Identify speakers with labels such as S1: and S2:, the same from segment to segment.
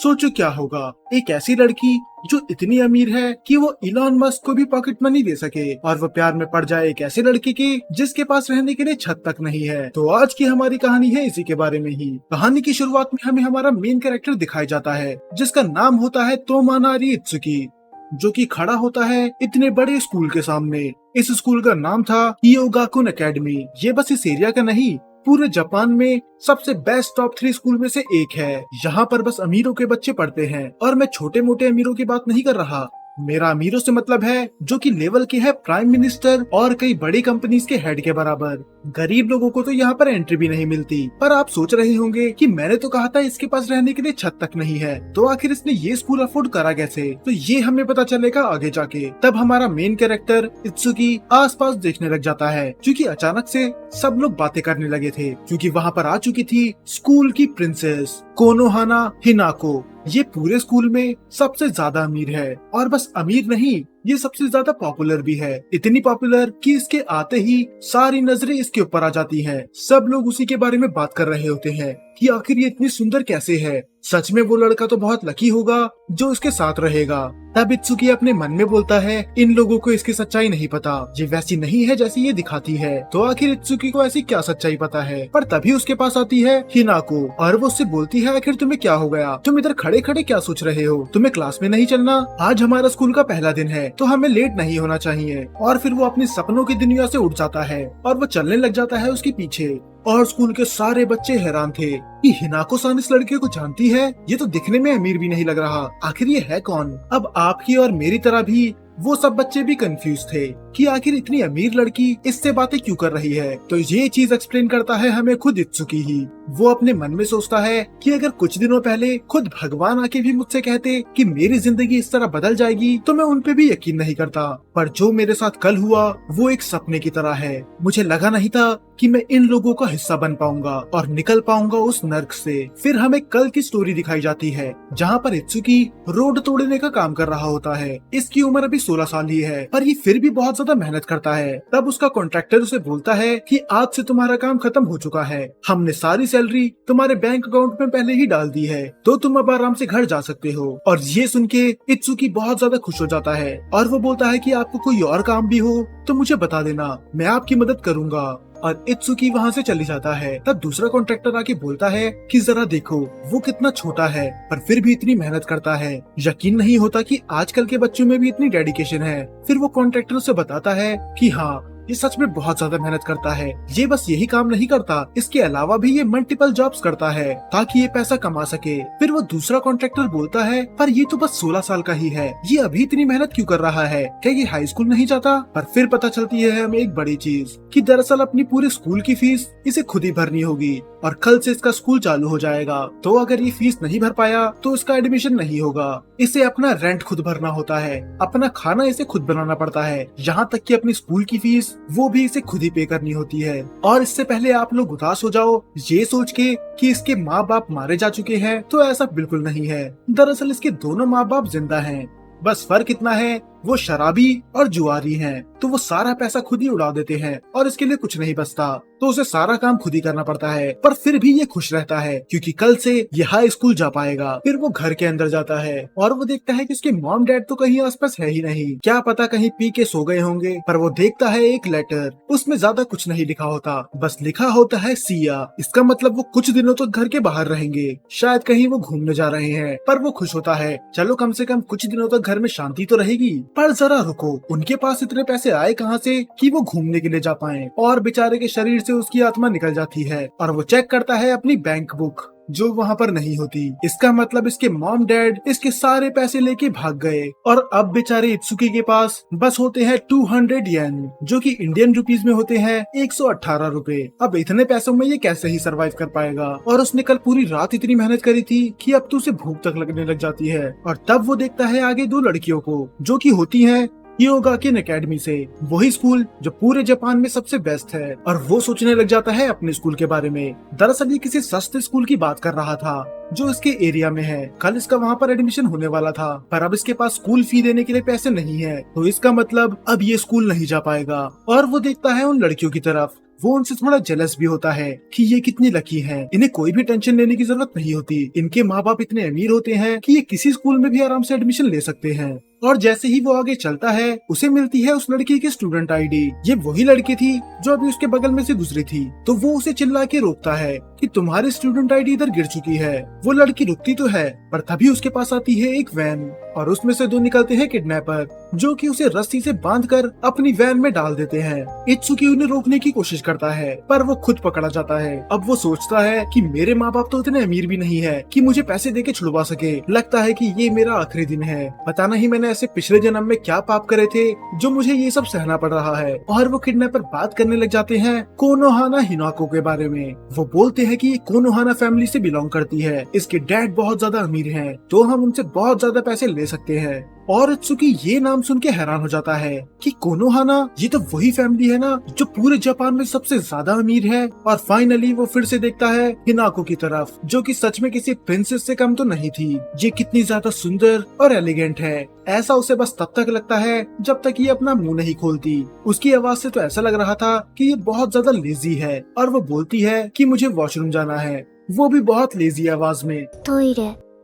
S1: सोचो क्या होगा, एक ऐसी लड़की जो इतनी अमीर है कि वो इलॉन मस्क को भी पॉकेट मनी दे सके, और वो प्यार में पड़ जाए एक ऐसे लड़के के जिसके पास रहने के लिए छत तक नहीं है। तो आज की हमारी कहानी है इसी के बारे में ही। कहानी की शुरुआत में हमें हमारा मेन कैरेक्टर दिखाया जाता है, जिसका नाम होता है तोमानारी इत्सुकी, जो कि खड़ा होता है इतने बड़े स्कूल के सामने। इस स्कूल का नाम था ईयोगाकुन एकेडमी। ये बस इस एरिया का नहीं, पूरे जापान में सबसे बेस्ट टॉप 3 स्कूल में से एक है। यहाँ पर बस अमीरों के बच्चे पढ़ते हैं, और मैं छोटे मोटे अमीरों की बात नहीं कर रहा। मेरा अमीरों से मतलब है जो कि लेवल के है प्राइम मिनिस्टर और कई बड़ी कंपनीज के हेड के बराबर। गरीब लोगों को तो यहाँ पर एंट्री भी नहीं मिलती। पर आप सोच रहे होंगे कि मैंने तो कहा था इसके पास रहने के लिए छत तक नहीं है, तो आखिर इसने ये स्कूल अफोर्ड करा कैसे? तो ये हमें पता चलेगा आगे जाके। तब हमारा मेन कैरेक्टर इत्सुकी आसपास देखने लग जाता है, क्योंकि अचानक से सब लोग बातें करने लगे थे, क्योंकि वहाँ पर आ चुकी थी स्कूल की प्रिंसेस कोनोहाना हिनाको। ये पूरे स्कूल में सबसे ज्यादा अमीर है, और बस अमीर नहीं, ये सबसे ज्यादा पॉपुलर भी है। इतनी पॉपुलर कि इसके आते ही सारी नजरें इसके ऊपर आ जाती हैं। सब लोग उसी के बारे में बात कर रहे होते हैं कि आखिर ये इतनी सुंदर कैसे है। सच में वो लड़का तो बहुत लकी होगा जो इसके साथ रहेगा। तब इत्सुकी अपने मन में बोलता है, इन लोगों को इसकी सच्चाई नहीं पता, ये वैसी नहीं है जैसी ये दिखाती है। तो आखिर इत्सुकी को ऐसी क्या सच्चाई पता है? पर तभी उसके पास आती है हिनाको, और वो उससे बोलती है, आखिर तुम्हें क्या हो गया? तुम इधर खड़े खड़े क्या सोच रहे हो? तुम्हें क्लास में नहीं चलना? आज हमारा स्कूल का पहला दिन है, तो हमें लेट नहीं होना चाहिए। और फिर वो अपने सपनों की दुनिया से उठ जाता है, और वो चलने लग जाता है उसके पीछे। और स्कूल के सारे बच्चे हैरान थे कि हिनाको सान इस लड़के को जानती है। ये तो दिखने में अमीर भी नहीं लग रहा, आखिर ये है कौन? अब आपकी और मेरी तरह भी वो सब बच्चे भी कंफ्यूज थे कि आखिर इतनी अमीर लड़की इससे बातें क्यों कर रही है। तो ये चीज एक्सप्लेन करता है हमें खुद इत्सुकी ही। वो अपने मन में सोचता है कि अगर कुछ दिनों पहले खुद भगवान आके भी मुझसे कहते कि मेरी जिंदगी इस तरह बदल जाएगी, तो मैं उन पे भी यकीन नहीं करता। पर जो मेरे साथ कल हुआ वो एक सपने की तरह है। मुझे लगा नहीं था कि मैं इन लोगों का हिस्सा बन पाऊंगा और निकल पाऊंगा उस नर्क से। फिर हमें कल की स्टोरी दिखाई जाती है, जहाँ पर इत्सुकी रोड तोड़ने का काम कर रहा होता है। इसकी उम्र अभी 16 साल ही है, पर ये फिर भी बहुत ज्यादा मेहनत करता है। तब उसका कॉन्ट्रैक्टर उसे बोलता है कि आज से तुम्हारा काम खत्म हो चुका है, हमने सारी सैलरी तुम्हारे बैंक अकाउंट में पहले ही डाल दी है, तो तुम अब आराम से घर जा सकते हो। और ये सुन के इत्सुकी बहुत ज्यादा खुश हो जाता है, और वो बोलता है कि आपको कोई और काम भी हो तो मुझे बता देना, मैं आपकी मदद करूंगा। और इत्सुकी वहाँ से चली जाता है। तब दूसरा कॉन्ट्रैक्टर आके बोलता है कि जरा देखो वो कितना छोटा है, पर फिर भी इतनी मेहनत करता है। यकीन नहीं होता कि आजकल के बच्चों में भी इतनी डेडिकेशन है। फिर वो कॉन्ट्रैक्टर से बताता है कि हाँ, ये सच में बहुत ज्यादा मेहनत करता है। ये बस यही काम नहीं करता, इसके अलावा भी ये मल्टीपल जॉब्स करता है ताकि ये पैसा कमा सके। फिर वो दूसरा कॉन्ट्रैक्टर बोलता है, पर ये तो बस 16 साल का ही है, ये अभी इतनी मेहनत क्यों कर रहा है? क्या ये हाई स्कूल नहीं जाता? पर फिर पता चलती है हमें एक बड़ी चीज कि दरअसल अपनी पूरे स्कूल की फीस इसे खुद ही भरनी होगी, और कल से इसका स्कूल चालू हो जाएगा। तो अगर ये फीस नहीं भर पाया तो इसका एडमिशन नहीं होगा। इसे अपना रेंट खुद भरना होता है, अपना खाना इसे खुद बनाना पड़ता है, यहाँ तक कि अपनी स्कूल की फीस वो भी इसे खुद ही पे करनी होती है। और इससे पहले आप लोग उदास हो जाओ ये सोच के कि इसके माँ बाप मारे जा चुके हैं, तो ऐसा बिल्कुल नहीं है। दरअसल इसके दोनों माँ बाप जिंदा हैं, बस फर्क इतना है वो शराबी और जुआरी हैं। तो वो सारा पैसा खुद ही उड़ा देते हैं और इसके लिए कुछ नहीं बचता, तो उसे सारा काम खुद ही करना पड़ता है। पर फिर भी ये खुश रहता है क्योंकि कल से ये हाई स्कूल जा पाएगा। फिर वो घर के अंदर जाता है और वो देखता है कि उसके मॉम डैड तो कहीं आसपास है ही नहीं, क्या पता कहीं पी के सो गए होंगे। पर वो देखता है एक लेटर, उसमें ज्यादा कुछ नहीं लिखा होता, बस लिखा होता है सिया। इसका मतलब वो कुछ दिनों तक घर के बाहर रहेंगे, शायद कहीं वो घूमने जा रहे हैं। पर वो खुश होता है, चलो कम से कम कुछ दिनों तक घर में शांति तो रहेगी। पर जरा रुको, उनके पास इतने पैसे आए कहाँ से कि वो घूमने के लिए जा पाए? और बेचारे के शरीर से उसकी आत्मा निकल जाती है और वो चेक करता है अपनी बैंक बुक, जो वहाँ पर नहीं होती। इसका मतलब इसके मॉम डैड इसके सारे पैसे लेके भाग गए और अब बेचारे इत्सुकी के पास बस होते हैं 200 येन, जो कि इंडियन रुपीज में होते हैं 118 रुपए। अब इतने पैसों में ये कैसे ही सरवाइव कर पाएगा? और उसने कल पूरी रात इतनी मेहनत करी थी कि अब तो उसे भूख तक लगने लग जाती है। और तब वो देखता है आगे 2 लड़कियों को, जो कि होती हैं ईयोगाकुन एकेडमी से, वही स्कूल जो पूरे जापान में सबसे बेस्ट है। और वो सोचने लग जाता है अपने स्कूल के बारे में। दरअसल ये किसी सस्ते स्कूल की बात कर रहा था जो इसके एरिया में है। कल इसका वहाँ पर एडमिशन होने वाला था, पर अब इसके पास स्कूल फी देने के लिए पैसे नहीं है, तो इसका मतलब अब ये स्कूल नहीं जा पाएगा। और वो देखता है उन लड़कियों की तरफ, वो उनसे थोड़ा जेलस भी होता है कि ये कितनी लकी हैं, इन्हें कोई भी टेंशन लेने की जरूरत नहीं होती, इनके माँ बाप इतने अमीर होते हैं कि ये किसी स्कूल में भी आराम से एडमिशन ले सकते हैं। और जैसे ही वो आगे चलता है उसे मिलती है उस लड़की की स्टूडेंट आईडी। ये वही लड़की थी जो अभी उसके बगल में से गुजरी थी। तो वो उसे चिल्ला के रोकता है कि तुम्हारी स्टूडेंट आईडी इधर गिर चुकी है। वो लड़की रुकती तो है पर तभी उसके पास आती है एक वैन और उसमें से दो निकलते हैं किडनैपर, जो कि उसे रस्सी से बांधकर अपनी वैन में डाल देते हैं। इत्सुकी उन्हें रोकने की कोशिश करता है पर वो खुद पकड़ा जाता है। अब वो सोचता है कि मेरे माँ बाप तो इतने अमीर भी नहीं है कि मुझे पैसे देके छुड़वा सके। लगता है कि ये मेरा आखिरी दिन है। पता नहीं मैंने ऐसे पिछले जन्म में क्या पाप करे थे जो मुझे ये सब सहना पड़ रहा है। और वो किडनैपर बात करने लग जाते हैं कोनोहाना हिनाको के बारे में। वो बोलते हैं कि ये कोनोहाना फैमिली से बिलोंग करती है, इसके डैड बहुत ज्यादा अमीर हैं, तो हम उनसे बहुत ज्यादा पैसे ले सकते हैं। और इत्सुकी ये नाम सुन के हैरान हो जाता है कि कोनोहाना ये तो वही फैमिली है ना जो पूरे जापान में सबसे ज्यादा अमीर है। और फाइनली वो फिर से देखता है हिनाको की तरफ, जो कि सच में किसी प्रिंसेस से कम तो नहीं थी। ये कितनी ज्यादा सुंदर और एलिगेंट है, ऐसा उसे बस तब तक लगता है जब तक ये अपना मुंह नहीं खोलती। उसकी आवाज से तो ऐसा लग रहा था कि ये बहुत ज्यादा लेजी है। और वो बोलती है कि मुझे वॉशरूम जाना है, वो भी बहुत लेजी आवाज में।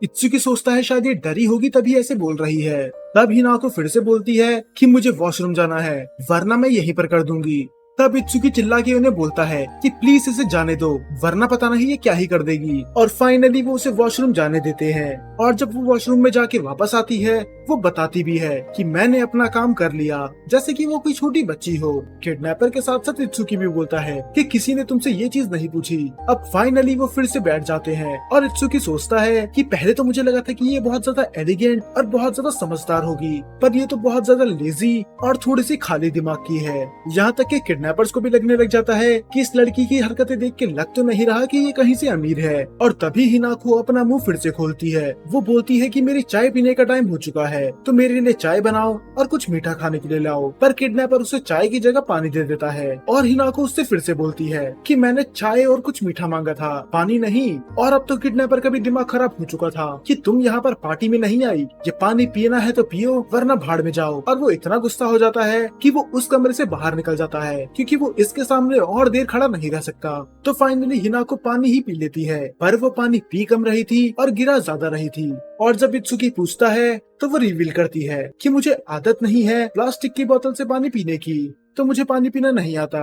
S1: इत्सुकी सोचता है शायद ये डरी होगी तभी ऐसे बोल रही है। तब हिनाको फिर से बोलती है कि मुझे वॉशरूम जाना है वरना मैं यहीं पर कर दूंगी। तब इत्सुकी चिल्ला के उन्हें बोलता है कि प्लीज इसे जाने दो वरना पता नहीं ये क्या ही कर देगी। और फाइनली वो उसे वॉशरूम जाने देते हैं। और जब वो वॉशरूम में जाके वापस आती है वो बताती भी है कि मैंने अपना काम कर लिया, जैसे कि वो कोई छोटी बच्ची हो। किडनैपर के साथ साथ इत्सुकी भी बोलता है कि किसी ने तुमसे ये चीज नहीं पूछी। अब फाइनली वो फिर से बैठ जाते हैं और इत्सुकी सोचता है कि पहले तो मुझे लगा था कि ये बहुत ज्यादा एलिगेंट और बहुत ज्यादा समझदार होगी, पर ये तो बहुत ज्यादा लेजी और थोड़ी सी खाली दिमाग की है। यहाँ तक कि किडनैपर्स को भी लगने लग जाता है कि इस लड़की की हरकतें देख के लग तो नहीं रहा कि ये कहीं से अमीर है। और तभी हिनाको अपना मुंह फिर से खोलती है। वो बोलती है कि मेरी चाय पीने का टाइम हो चुका है, तो मेरे लिए चाय बनाओ और कुछ मीठा खाने के लिए लाओ। पर किडनैपर उसे चाय की जगह पानी दे देता है। और हिनाको उससे फिर से बोलती है कि मैंने चाय और कुछ मीठा मांगा था, पानी नहीं। और अब तो किडनैपर का भी दिमाग खराब हो चुका था कि तुम यहाँ पर पार्टी में नहीं आई, ये पानी पीना है तो पियो वरना भाड़ में जाओ। और वो इतना गुस्सा हो जाता है कि वो उस कमरे से बाहर निकल जाता है क्योंकि वो इसके सामने और देर खड़ा नहीं रह सकता। तो फाइनली हिनाको पानी ही पी लेती है, पर वो पानी पी कम रही थी और गिरा ज्यादा रही थी। और जब इत्सुकी पूछता है तो वो रिवील करती है कि मुझे आदत नहीं है प्लास्टिक की बोतल से पानी पीने की, तो मुझे पानी पीना नहीं आता।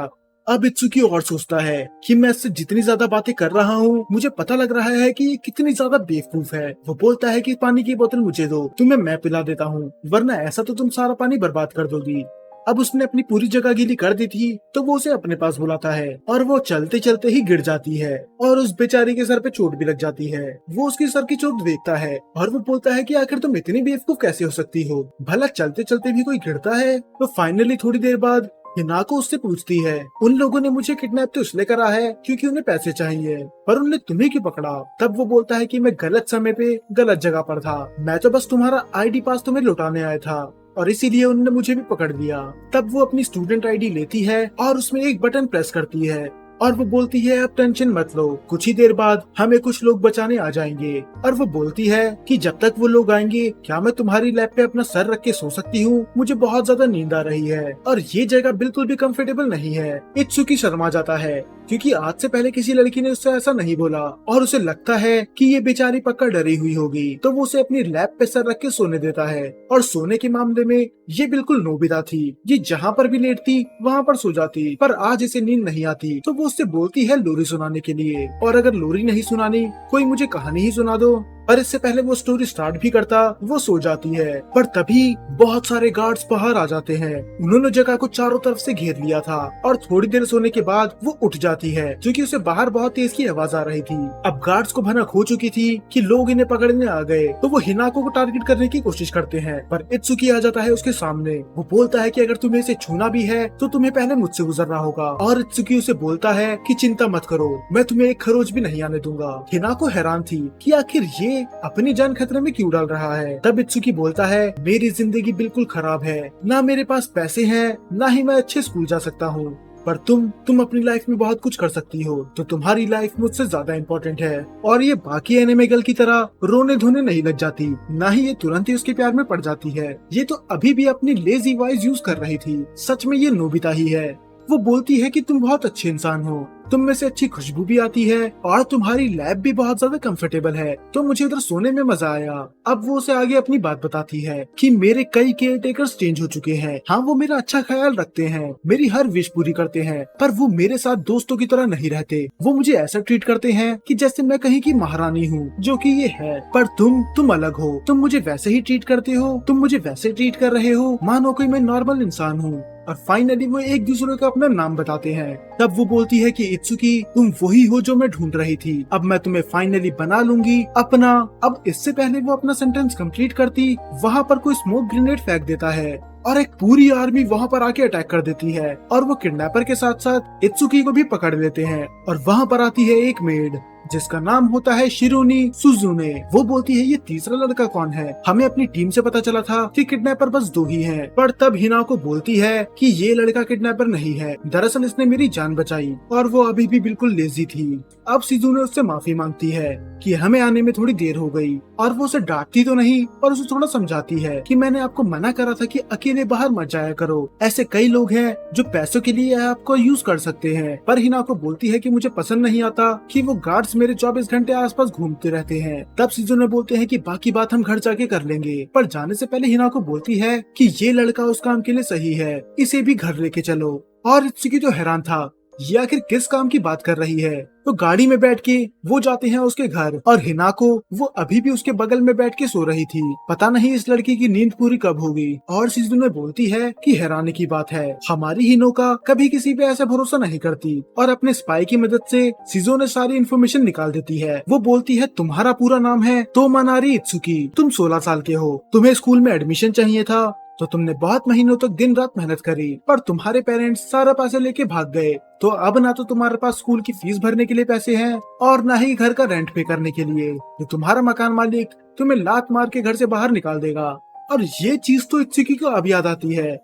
S1: अब इत्सुकी और सोचता है कि मैं इससे जितनी ज्यादा बातें कर रहा हूँ मुझे पता लग रहा है कि ये कितनी ज्यादा बेवकूफ है। वो बोलता है कि पानी की बोतल मुझे दो, तुम्हें मैं पिला देता हूँ, वरना ऐसा तो तुम सारा पानी बर्बाद कर दोगी। अब उसने अपनी पूरी जगह गीली कर दी थी तो वो उसे अपने पास बुलाता है और वो चलते चलते ही गिर जाती है और उस बेचारी के सर पे चोट भी लग जाती है। वो उसकी सर की चोट देखता है और वो बोलता है कि आखिर तुम इतनी बेवकूफ कैसे हो सकती हो, भला चलते चलते भी कोई गिरता है। तो फाइनली थोड़ी देर बाद हिनाको उससे पूछती है उन लोगों ने मुझे किडनैप तो इसलिए करा है क्योंकि उन्हें पैसे चाहिए, पर उन्हें तुम्हें क्यों पकड़ा? तब वो बोलता है कि मैं गलत समय पे गलत जगह पर था, मैं तो बस तुम्हारा आईडी पास तुम्हें लौटाने आया था और इसीलिए उन्होंने मुझे भी पकड़ लिया। तब वो अपनी स्टूडेंट आईडी लेती है और उसमें एक बटन प्रेस करती है और वो बोलती है अब टेंशन मत लो, कुछ ही देर बाद हमें कुछ लोग बचाने आ जाएंगे। और वो बोलती है कि जब तक वो लोग आएंगे क्या मैं तुम्हारी लैब पे अपना सर रख के सो सकती हूँ, मुझे बहुत ज्यादा नींद आ रही है और ये जगह बिल्कुल भी कंफर्टेबल नहीं है। इत्सुकी शर्मा जाता है क्योंकि आज से पहले किसी लड़की ने उससे ऐसा नहीं बोला और उसे लगता है कि ये बेचारी पक्का डरी हुई होगी, तो वो उसे अपनी लैब पे सर रख के सोने देता है। और सोने के मामले में ये बिल्कुल नोबिता थी, ये जहाँ पर भी लेटती वहाँ पर सो जाती, पर आज इसे नींद नहीं आती तो वो उससे बोलती है लोरी सुनाने के लिए। और अगर लोरी नहीं सुनानी कोई मुझे कहानी ही सुना दो। पर इससे पहले वो स्टोरी स्टार्ट भी करता वो सो जाती है। पर तभी बहुत सारे गार्ड्स बाहर आ जाते हैं। उन्होंने जगह को चारों तरफ से घेर लिया था और थोड़ी देर सोने के बाद वो उठ जाती है क्योंकि उसे बाहर बहुत तेज की आवाज आ रही थी। अब गार्ड्स को भनक हो चुकी थी कि लोग इन्हें पकड़ने आ गए, तो वो हिनाको को टारगेट करने की कोशिश करते हैं। पर इत्सुकी आ जाता है उसके सामने। वो बोलता है कि अगर तुम्हें इसे छूना भी है तो तुम्हें पहले मुझसे गुजरना होगा। और इत्सुकी उसे बोलता है कि चिंता मत करो, मैं तुम्हें एक खरोच भी नहीं आने दूंगा। हिनाको हैरान थी कि आखिर ये अपनी जान खतरे में क्यों डाल रहा है। तब इत्सुकी बोलता है मेरी जिंदगी बिल्कुल खराब है, ना मेरे पास पैसे हैं, ना ही मैं अच्छे स्कूल जा सकता हूँ, पर तुम अपनी लाइफ में बहुत कुछ कर सकती हो, तो तुम्हारी लाइफ मुझसे ज्यादा इम्पोर्टेंट है। और ये बाकी एनिमे गर्ल की तरह रोने धोने नहीं लग जाती, ना ही ये तुरंत ही उसके प्यार में पड़ जाती है। ये तो अभी भी अपनी लेजी वॉइस यूज कर रही थी। सच में ये नोबिता ही है। वो बोलती है कि तुम बहुत अच्छे इंसान हो, तुम में से अच्छी खुशबू भी आती है और तुम्हारी लैब भी बहुत ज्यादा कंफर्टेबल है, तो मुझे उधर सोने में मजा आया। अब वो उसे आगे अपनी बात बताती है कि मेरे कई केयर टेकर्स चेंज हो चुके हैं। हाँ, वो मेरा अच्छा ख्याल रखते हैं, मेरी हर विश पूरी करते हैं, पर वो मेरे साथ दोस्तों की तरह नहीं रहते। वो मुझे ऐसा ट्रीट करते हैं कि जैसे मैं कहीं की महारानी हूँ, जो कि ये है। पर तुम अलग हो, तुम मुझे वैसे ही ट्रीट करते हो, तुम मुझे वैसे ट्रीट कर रहे हो मानो कोई मैं नॉर्मल इंसान हूँ। और फाइनली वो एक दूसरे को अपना नाम बताते हैं। तब वो बोलती है कि इत्सुकी, तुम वही हो जो मैं ढूंढ रही थी, अब मैं तुम्हें फाइनली बना लूंगी अपना। अब इससे पहले वो अपना सेंटेंस कंप्लीट करती, वहाँ पर कोई स्मोक ग्रेनेड फेंक देता है और एक पूरी आर्मी वहाँ पर आके अटैक कर देती है और वो किडनैपर के साथ साथ इत्सुकी को भी पकड़ लेते हैं। और वहाँ पर आती है एक मेड जिसका नाम होता है शिरोनी सुजुने। वो बोलती है ये तीसरा लड़का कौन है, हमें अपनी टीम से पता चला था कि किडनैपर बस 2 ही हैं। पर तब हिनाको बोलती है कि ये लड़का किडनैपर नहीं है, दरअसल इसने मेरी जान बचाई और वो अभी भी बिल्कुल लेजी थी। अब शिजुने उससे माफी मांगती है कि हमें आने में थोड़ी देर हो गई और वो उसे डांटती तो नहीं और उसे थोड़ा समझाती है कि मैंने आपको मना करा था कि अकेले बाहर मत जाया करो, ऐसे कई लोग हैं जो पैसों के लिए आपको यूज कर सकते हैं। पर हिनाको बोलती है कि मुझे पसंद नहीं आता कि वो गार्ड्स मेरे 24 घंटे आसपास घूमते रहते हैं। तब शिजुने बोलते हैं कि बाकी बात हम घर जाके कर लेंगे। पर जाने से पहले हिनाको बोलती है कि ये लड़का उस काम के लिए सही है, इसे भी घर लेके चलो। और इत्सुकी जो हैरान था ये आखिर किस काम की बात कर रही है, तो गाड़ी में बैठ के वो जाते हैं उसके घर और हिनाको वो अभी भी उसके बगल में बैठ के सो रही थी। पता नहीं इस लड़की की नींद पूरी कब होगी। और शिजुने बोलती है कि हैरानी की बात है, हमारी हिनोका कभी किसी पे ऐसा भरोसा नहीं करती और अपने स्पाई की मदद से शिजुने सारी इन्फॉर्मेशन निकाल देती है। वो बोलती है तुम्हारा पूरा नाम है तोमानारी इत्सुकी, तुम 16 साल के हो, तुम्हें स्कूल में एडमिशन चाहिए था तो तुमने बहुत महीनों तक दिन रात मेहनत करी, पर तुम्हारे पेरेंट्स सारा पैसे लेके भाग गए, तो अब ना तो तुम्हारे पास स्कूल की फीस भरने के लिए पैसे हैं और ना ही घर का रेंट पे करने के लिए। तो तुम्हारा मकान मालिक तुम्हें लात मार के घर से बाहर निकाल देगा। और ये चीज तो इत्सुकी को अब याद आती है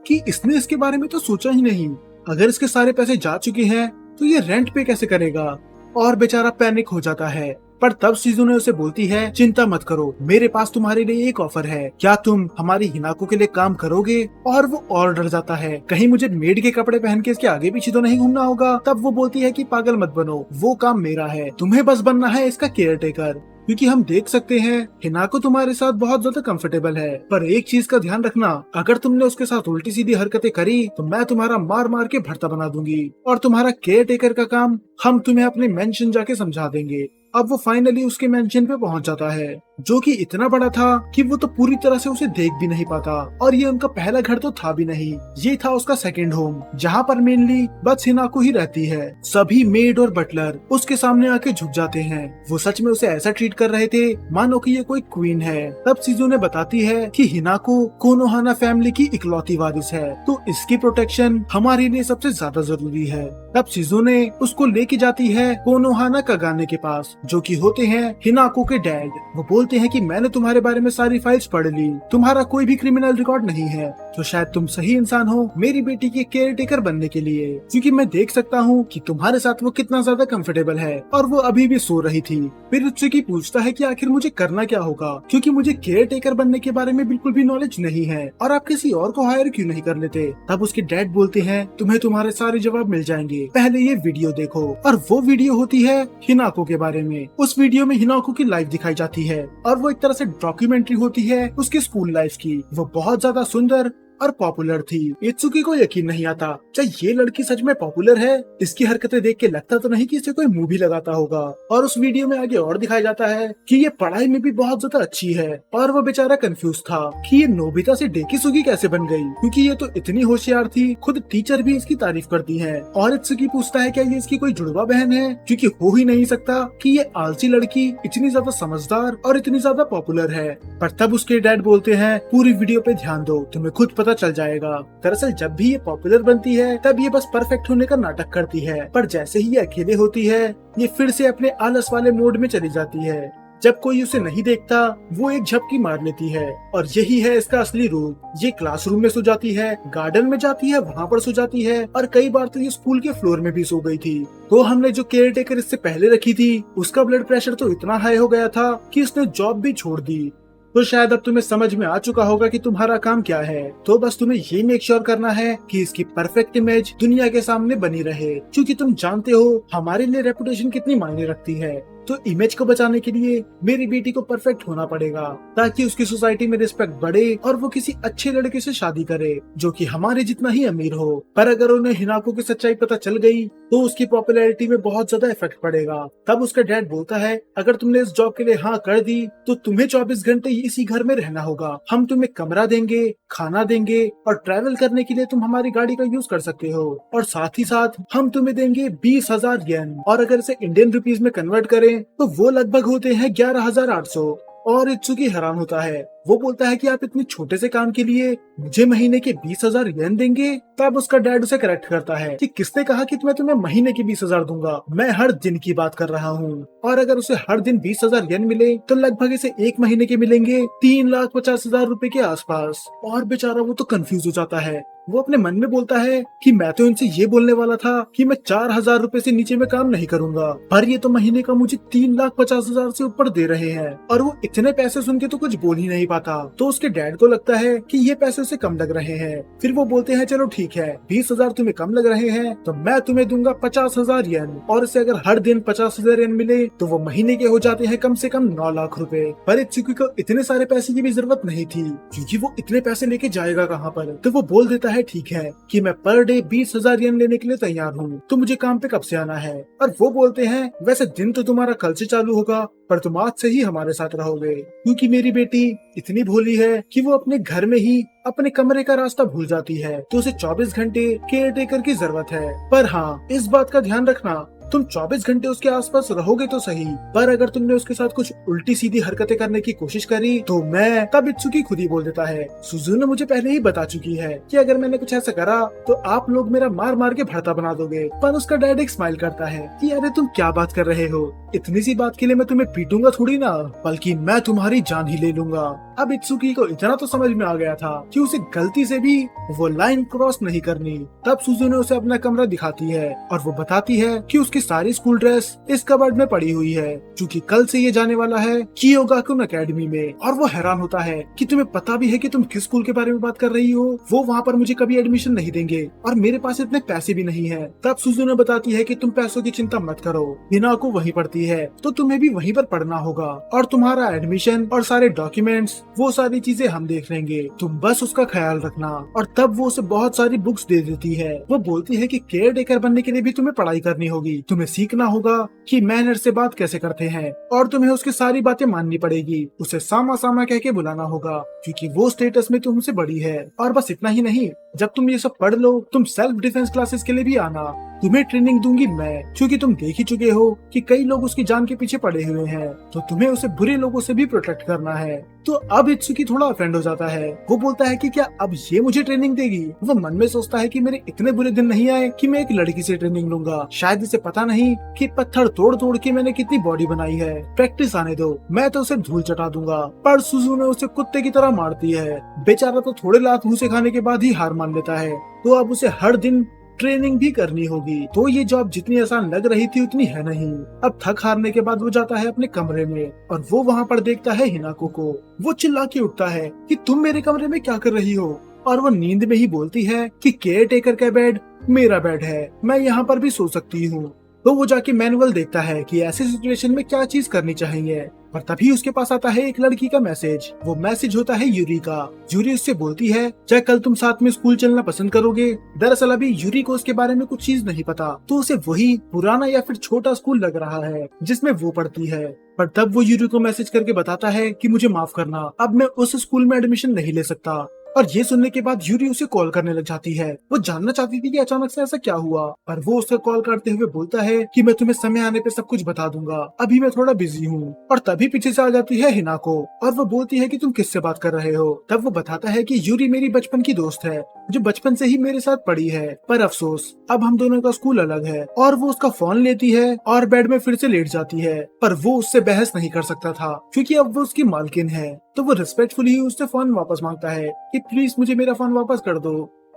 S1: कि इसने इसके बारे में तो सोचा ही नहीं। अगर इसके सारे पैसे जा चुके हैं तो ये रेंट पे कैसे करेगा, और बेचारा पैनिक हो जाता है। पर तब शिजुने उसे बोलती है चिंता मत करो, मेरे पास तुम्हारे लिए एक ऑफर है, क्या तुम हमारी हिनाको के लिए काम करोगे। और वो और डर जाता है कहीं मुझे मेड के कपड़े पहन के इसके आगे पीछे तो नहीं घूमना होगा। तब वो बोलती है कि पागल मत बनो, वो काम मेरा है, तुम्हें बस बनना है इसका केयर टेकर, क्योंकि हम देख सकते हैं हिनाको तुम्हारे साथ बहुत ज्यादा कंफर्टेबल है। पर एक चीज का ध्यान रखना, अगर तुमने उसके साथ उल्टी सीधी हरकतें करी तो मैं तुम्हारा मार मार के भरता बना दूंगी और तुम्हारा केयर टेकर का काम हम तुम्हें अपने मेंशन जाके समझा देंगे। अब वो फाइनली उसके मेंशन पे पहुंच जाता है, जो कि इतना बड़ा था कि वो तो पूरी तरह से उसे देख भी नहीं पाता। और ये उनका पहला घर तो था भी नहीं, ये था उसका सेकंड होम, जहाँ पर मेनली बस हिनाको ही रहती है। सभी मेड और बटलर उसके सामने आके झुक जाते हैं। वो सच में उसे ऐसा ट्रीट कर रहे थे मानो कि ये कोई क्वीन है। तब शिजुने बताती है कि हिनाको कोनोहाना फैमिली की इकलौती वारिस है, तो इसकी प्रोटेक्शन हमारे लिए सबसे ज्यादा जरूरी है। तब शिजुने उसको लेके जाती है कोनोहाना कागाने के पास, जो कि होते हैं हिनाको के डैड। वो बोलते हैं कि मैंने तुम्हारे बारे में सारी फाइल्स पढ़ ली, तुम्हारा कोई भी क्रिमिनल रिकॉर्ड नहीं है, तो शायद तुम सही इंसान हो मेरी बेटी के केयर टेकर बनने के लिए, क्योंकि मैं देख सकता हूँ कि तुम्हारे साथ वो कितना ज्यादा कंफर्टेबल है। और वो अभी भी सो रही थी। फिर उत्सुकी पूछता है कि आखिर मुझे करना क्या होगा, क्योंकि मुझे केयर टेकर बनने के बारे में बिल्कुल भी नॉलेज नहीं है और आप किसी और को हायर क्यों नहीं कर लेते। तब उसके डैड बोलते हैं तुम्हें तुम्हारे सारे जवाब मिल जाएंगे, पहले ये वीडियो देखो। और वो वीडियो होती है हिनाको के बारे में। उस वीडियो में हिनाको की लाइफ दिखाई जाती है और वो एक तरह से डॉक्यूमेंट्री होती है उसकी स्कूल लाइफ की। वो बहुत ज्यादा सुंदर और पॉपुलर थी। इत्सुकी को यकीन नहीं आता, क्या ये लड़की सच में पॉपुलर है। इसकी हरकतें देख के लगता तो नहीं कि इसे कोई मूवी लगाता होगा। और उस वीडियो में आगे और दिखाया जाता है कि ये पढ़ाई में भी बहुत ज्यादा अच्छी है। और वो बेचारा कंफ्यूज था कि ये नोबिता से डेकिसुगी कैसे बन गई, क्योंकि ये तो इतनी होशियार थी, खुद टीचर भी इसकी तारीफ करती है। और इत्सुकी पूछता है क्या ये इसकी कोई जुड़वा बहन है, क्योंकि हो ही नहीं सकता कि ये आलसी लड़की इतनी ज्यादा समझदार और इतनी ज्यादा पॉपुलर है। पर तब उसके डैड बोलते हैं पूरी वीडियो पे ध्यान दो, तुम्हें खुद पता चल जाएगा। दरअसल जब भी ये पॉपुलर बनती है तब ये बस परफेक्ट होने का नाटक करती है, पर जैसे ही ये अकेले होती है ये फिर से अपने आलस वाले मोड में चली जाती है। जब कोई उसे नहीं देखता वो एक झपकी मार लेती है और यही है इसका असली रूप। ये क्लासरूम में सो जाती है, गार्डन में जाती है वहाँ पर सो जाती है, और कई बार तो ये स्कूल के फ्लोर में भी सो गई थी। तो हमने जो केयर टेकर इससे पहले रखी थी उसका ब्लड प्रेशर तो इतना हाई हो गया था कि उसने जॉब भी छोड़ दी। तो शायद अब तुम्हें समझ में आ चुका होगा कि तुम्हारा काम क्या है। तो बस तुम्हें ये मेक श्योर करना है कि इसकी परफेक्ट इमेज दुनिया के सामने बनी रहे, क्योंकि तुम जानते हो हमारे लिए रेपुटेशन कितनी मायने रखती है। तो इमेज को बचाने के लिए मेरी बेटी को परफेक्ट होना पड़ेगा, ताकि उसकी सोसाइटी में रिस्पेक्ट बढ़े और वो किसी अच्छे लड़के से शादी करे जो कि हमारे जितना ही अमीर हो। पर अगर उन्हें हिनाको की सच्चाई पता चल गई तो उसकी पॉपुलैरिटी में बहुत ज्यादा इफेक्ट पड़ेगा। तब उसका डैड बोलता है, अगर तुमने इस जॉब के लिए हाँ कर दी तो तुम्हें 24 घंटे इसी घर में रहना होगा। हम तुम्हें कमरा देंगे, खाना देंगे और ट्रैवल करने के लिए तुम हमारी गाड़ी का यूज कर सकते हो, और साथ ही साथ हम तुम्हें देंगे 20,000 येन, और अगर इसे इंडियन रुपीज में कन्वर्ट करें तो वो लगभग होते हैं 11,800। और इत्सुकी हैरान होता है। वो बोलता है कि आप इतने छोटे से काम के लिए मुझे महीने के 20,000 येन देंगे। तब उसका डैड उसे करेक्ट करता है कि किसने कहा कि मैं तुम्हें महीने के 20,000 दूंगा, मैं हर दिन की बात कर रहा हूँ। और अगर उसे हर दिन 20,000 येन मिले तो लगभग इसे एक महीने के मिलेंगे 3,50,000 रूपए के आसपास। और बेचारा वो तो कंफ्यूज हो जाता है। वो अपने मन में बोलता है कि मैं तो इनसे ये बोलने वाला था कि मैं 4,000 रूपए से नीचे में काम नहीं करूंगा, पर ये तो महीने का मुझे 3,50,000 से ऊपर दे रहे हैं। और वो इतने पैसे सुन के तो कुछ बोल ही नहीं पाता। तो उसके डैड को लगता है कि ये पैसे उसे कम लग रहे हैं। फिर वो बोलते हैं, चलो ठीक है, 20,000 तुम्हें कम लग रहे हैं तो मैं तुम्हें दूंगा 50,000 येन। और इसे अगर हर दिन 50,000 येन मिले तो वो महीने के हो जाते हैं कम से कम 9 लाख रुपए। पर इत्सुकी को इतने सारे पैसे की भी जरूरत नहीं थी, क्योंकि वो इतने पैसे लेके जाएगा कहाँ पर। तो वो बोल देता है, ठीक है कि मैं पर डे 20,000 येन लेने के लिए तैयार हूँ, तो मुझे काम पे कब से आना है। और वो बोलते हैं, वैसे दिन तो तुम्हारा कल से चालू होगा, पर तुम आज से ही हमारे साथ रहोगे, क्योंकि मेरी बेटी इतनी भोली है कि वो अपने घर में ही अपने कमरे का रास्ता भूल जाती है। तो उसे 24 घंटे केयर टेकर की जरूरत है। पर हाँ, इस बात का ध्यान रखना, तुम 24 घंटे उसके आसपास रहोगे तो सही, पर अगर तुमने उसके साथ कुछ उल्टी सीधी हरकतें करने की कोशिश करी तो मैं। तब इत्सुकी खुद ही बोल देता है, सुजुनो मुझे पहले ही बता चुकी है कि अगर मैंने कुछ ऐसा करा तो आप लोग मेरा मार मार के भरता बना दोगे। पर उसका डैड एक स्माइल करता है कि अरे तुम क्या बात कर रहे हो, इतनी सी बात के लिए मैं तुम्हें पीटूंगा थोड़ी ना, बल्कि मैं तुम्हारी जान ही ले लूंगा। अब इत्सुकी को इतना तो समझ में आ गया था कि उसे गलती से भी वो लाइन क्रॉस नहीं करनी। तब सुजुनो उसे अपना कमरा दिखाती है और वो बताती है कि उसकी सारी स्कूल ड्रेस इस कबर्ड में पड़ी हुई है, क्योंकि कल से ये जाने वाला है कियोगाकुन एकेडमी में। और वो हैरान होता है कि तुम्हें पता भी है कि तुम किस स्कूल के बारे में बात कर रही हो, वो वहाँ पर मुझे कभी एडमिशन नहीं देंगे और मेरे पास इतने पैसे भी नहीं है। तब सुजुनो बताती है कि तुम पैसों की चिंता मत करो, हिनाको वहीं पढ़ती है तो तुम्हें भी वहीं पर पढ़ना होगा, और तुम्हारा एडमिशन और सारे डॉक्यूमेंट्स वो सारी चीजें हम देख लेंगे, तुम बस उसका ख्याल रखना। और तब वो उसे बहुत सारी बुक्स दे देती है। वो बोलती है कि केयर टेकर बनने के लिए भी तुम्हें पढ़ाई करनी होगी, तुम्हें सीखना होगा कि मैनर से बात कैसे करते हैं, और तुम्हें उसकी सारी बातें माननी पड़ेगी, उसे सामा सामा कह के बुलाना होगा, क्योंकि वो स्टेटस में तुमसे बड़ी है। और बस इतना ही नहीं, जब तुम ये सब पढ़ लो तुम सेल्फ डिफेंस क्लासेस के लिए भी आना, तुम्हें ट्रेनिंग दूंगी मैं, क्योंकि तुम देख ही चुके हो कि कई लोग उसकी जान के पीछे पड़े हुए हैं, तो तुम्हें उसे बुरे लोगों से भी प्रोटेक्ट करना है। तो अब इत्सुकी थोड़ा ऑफेंड हो जाता है। वो बोलता है कि क्या अब ये मुझे ट्रेनिंग देगी। वो मन में सोचता है कि मेरे इतने बुरे दिन नहीं आए कि मैं एक लड़की से ट्रेनिंग लूंगा, शायद इसे पता नहीं कि पत्थर तोड़ तोड़ के मैंने कितनी बॉडी बनाई है, प्रैक्टिस आने दो, मैं तो उसे धूल चटा दूंगा। पर सुजुनो उसे कुत्ते की तरह मारती है। बेचारा तो थोड़े लात मुंह से खाने के बाद ही हार मान लेता है। तो अब उसे हर दिन ट्रेनिंग भी करनी होगी। तो ये जॉब जितनी आसान लग रही थी उतनी है नहीं। अब थक हारने के बाद वो जाता है अपने कमरे में और वो वहाँ पर देखता है हिनाको को। वो चिल्ला के उठता है कि तुम मेरे कमरे में क्या कर रही हो, और वो नींद में ही बोलती है कि केयर टेकर का बेड मेरा बेड है, मैं यहाँ पर भी सो सकती हूँ। तो वो जाके मैनुअल देखता है कि ऐसी सिचुएशन में क्या चीज करनी चाहिए। पर तभी उसके पास आता है एक लड़की का मैसेज। वो मैसेज होता है यूरी का। यूरी उससे बोलती है, क्या कल तुम साथ में स्कूल चलना पसंद करोगे। दरअसल अभी यूरी को उसके बारे में कुछ चीज नहीं पता, तो उसे वही पुराना या फिर छोटा स्कूल लग रहा है जिसमें वो पढ़ती है। पर तब वो यूरी को मैसेज करके बताता है कि मुझे माफ करना, अब मैं उस स्कूल में एडमिशन नहीं ले सकता। और ये सुनने के बाद यूरी उसे कॉल करने लग जाती है। वो जानना चाहती थी कि अचानक से ऐसा क्या हुआ, पर वो उसका कॉल करते हुए बोलता है कि मैं तुम्हें समय आने पे सब कुछ बता दूंगा, अभी मैं थोड़ा बिजी हूँ। और तभी पीछे से आ जाती है हिनाको और वो बोलती है कि तुम किससे बात कर रहे हो। तब वो बताता है कि यूरी मेरी बचपन की दोस्त है जो बचपन से ही मेरे साथ पढ़ी है, पर अफसोस अब हम दोनों का स्कूल अलग है। और वो उसका फोन लेती है और बेड में फिर से लेट जाती है, पर वो उससे बहस नहीं कर सकता था क्योंकि अब वो उसकी मालकिन है। तो वो रिस्पेक्टफुली उससे फोन वापस मांगता है कि प्लीज मुझे मेरा फोन वापस कर दो।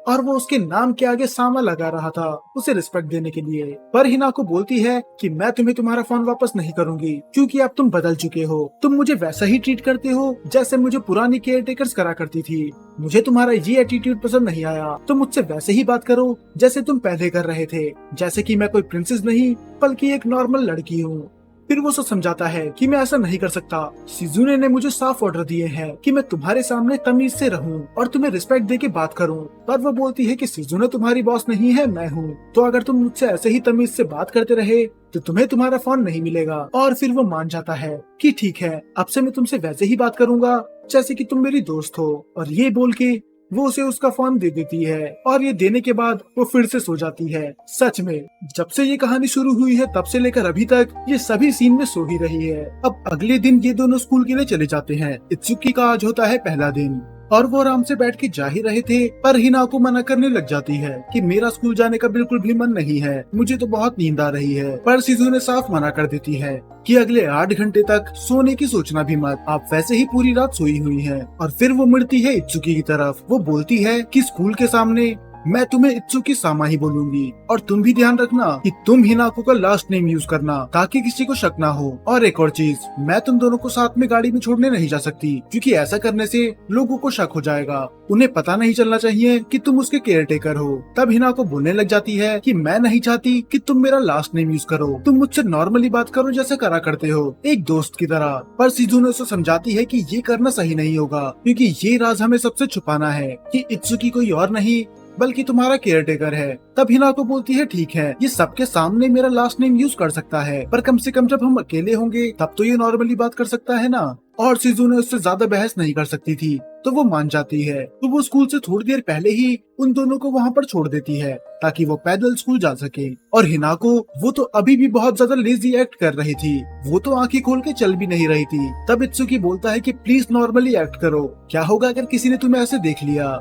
S1: और वो उसके नाम के आगे सामा लगा रहा था उसे रिस्पेक्ट देने के लिए। पर हिनाको बोलती है कि मैं तुम्हें तुम्हारा फोन वापस नहीं करूंगी क्योंकि अब तुम बदल चुके हो। तुम मुझे वैसा ही ट्रीट करते हो जैसे मुझे पुरानी केयर टेकर्स करा करती थी। मुझे तुम्हारा ये एटीट्यूड पसंद नहीं आया। तुम मुझसे वैसे ही बात करो जैसे तुम पहले कर रहे थे, जैसे कि मैं कोई प्रिंसेस नहीं बल्कि एक नॉर्मल लड़की हूँ। फिर वो सब समझाता है कि मैं ऐसा नहीं कर सकता। शिजुने ने मुझे साफ ऑर्डर दिए हैं कि मैं तुम्हारे सामने तमीज से रहूं और तुम्हें रिस्पेक्ट दे के बात करूं। पर वो बोलती है कि शिजुने तुम्हारी बॉस नहीं है, मैं हूं। तो अगर तुम मुझसे ऐसे ही तमीज से बात करते रहे तो तुम्हें तुम्हारा फोन नहीं मिलेगा। और फिर वो मान जाता है कि ठीक है, अब से मैं तुमसे वैसे ही बात करूंगा जैसे कि तुम मेरी दोस्त हो। और ये बोल के वो उसे उसका फोन दे देती है और ये देने के बाद वो फिर से सो जाती है। सच में जब से ये कहानी शुरू हुई है तब से लेकर अभी तक ये सभी सीन में सो ही रही है। अब अगले दिन ये दोनों स्कूल के लिए चले जाते हैं। इत्सुकी का आज होता है पहला दिन और वो आराम से बैठ के जा ही रहे थे, पर हिनाको मना करने लग जाती है कि मेरा स्कूल जाने का बिल्कुल भी मन नहीं है, मुझे तो बहुत नींद आ रही है। पर शिजुने साफ मना कर देती है कि अगले 8 घंटे तक सोने की सोचना भी मत, आप वैसे ही पूरी रात सोई हुई हैं। और फिर वो मुड़ती है इत्सुकी की तरफ। वो बोलती है कि स्कूल के सामने मैं तुम्हें इत्सुकी सामा ही बोलूंगी और तुम भी ध्यान रखना कि तुम हिनाको का लास्ट नेम यूज करना ताकि किसी को शक ना हो। और एक और चीज, मैं तुम दोनों को साथ में गाड़ी में छोड़ने नहीं जा सकती क्योंकि ऐसा करने से लोगों को शक हो जाएगा। उन्हें पता नहीं चलना चाहिए कि तुम उसके केयर टेकर हो। तब हिनाको बोलने लग जाती है कि मैं नहीं चाहती कि तुम मेरा लास्ट नेम यूज करो, तुम मुझसे नॉर्मली बात करो जैसे करा करते हो, एक दोस्त की तरह। पर शिजुने उसे समझाती है कि ये करना सही नहीं होगा क्योंकि ये राज हमें सबसे छुपाना है कि इत्सुकी कोई और नहीं बल्कि तुम्हारा केयर टेकर है। तब हिनाको बोलती है ठीक है, ये सबके सामने मेरा लास्ट नेम यूज कर सकता है, पर कम से कम जब हम अकेले होंगे तब तो ये नॉर्मली बात कर सकता है ना। और शिजुने उससे ज्यादा बहस नहीं कर सकती थी तो वो मान जाती है। तो वो स्कूल से थोड़ी देर पहले ही उन दोनों को वहाँ पर छोड़ देती है ताकि वो पैदल स्कूल जा सके। और हिनाको वो तो अभी भी बहुत ज्यादा लेजी एक्ट कर रही थी, वो तो आंखें खोल के चल भी नहीं रही थी। तब इत्सुकी बोलता है कि प्लीज नॉर्मली एक्ट करो, क्या होगा अगर किसी ने तुम्हें ऐसे देख लिया।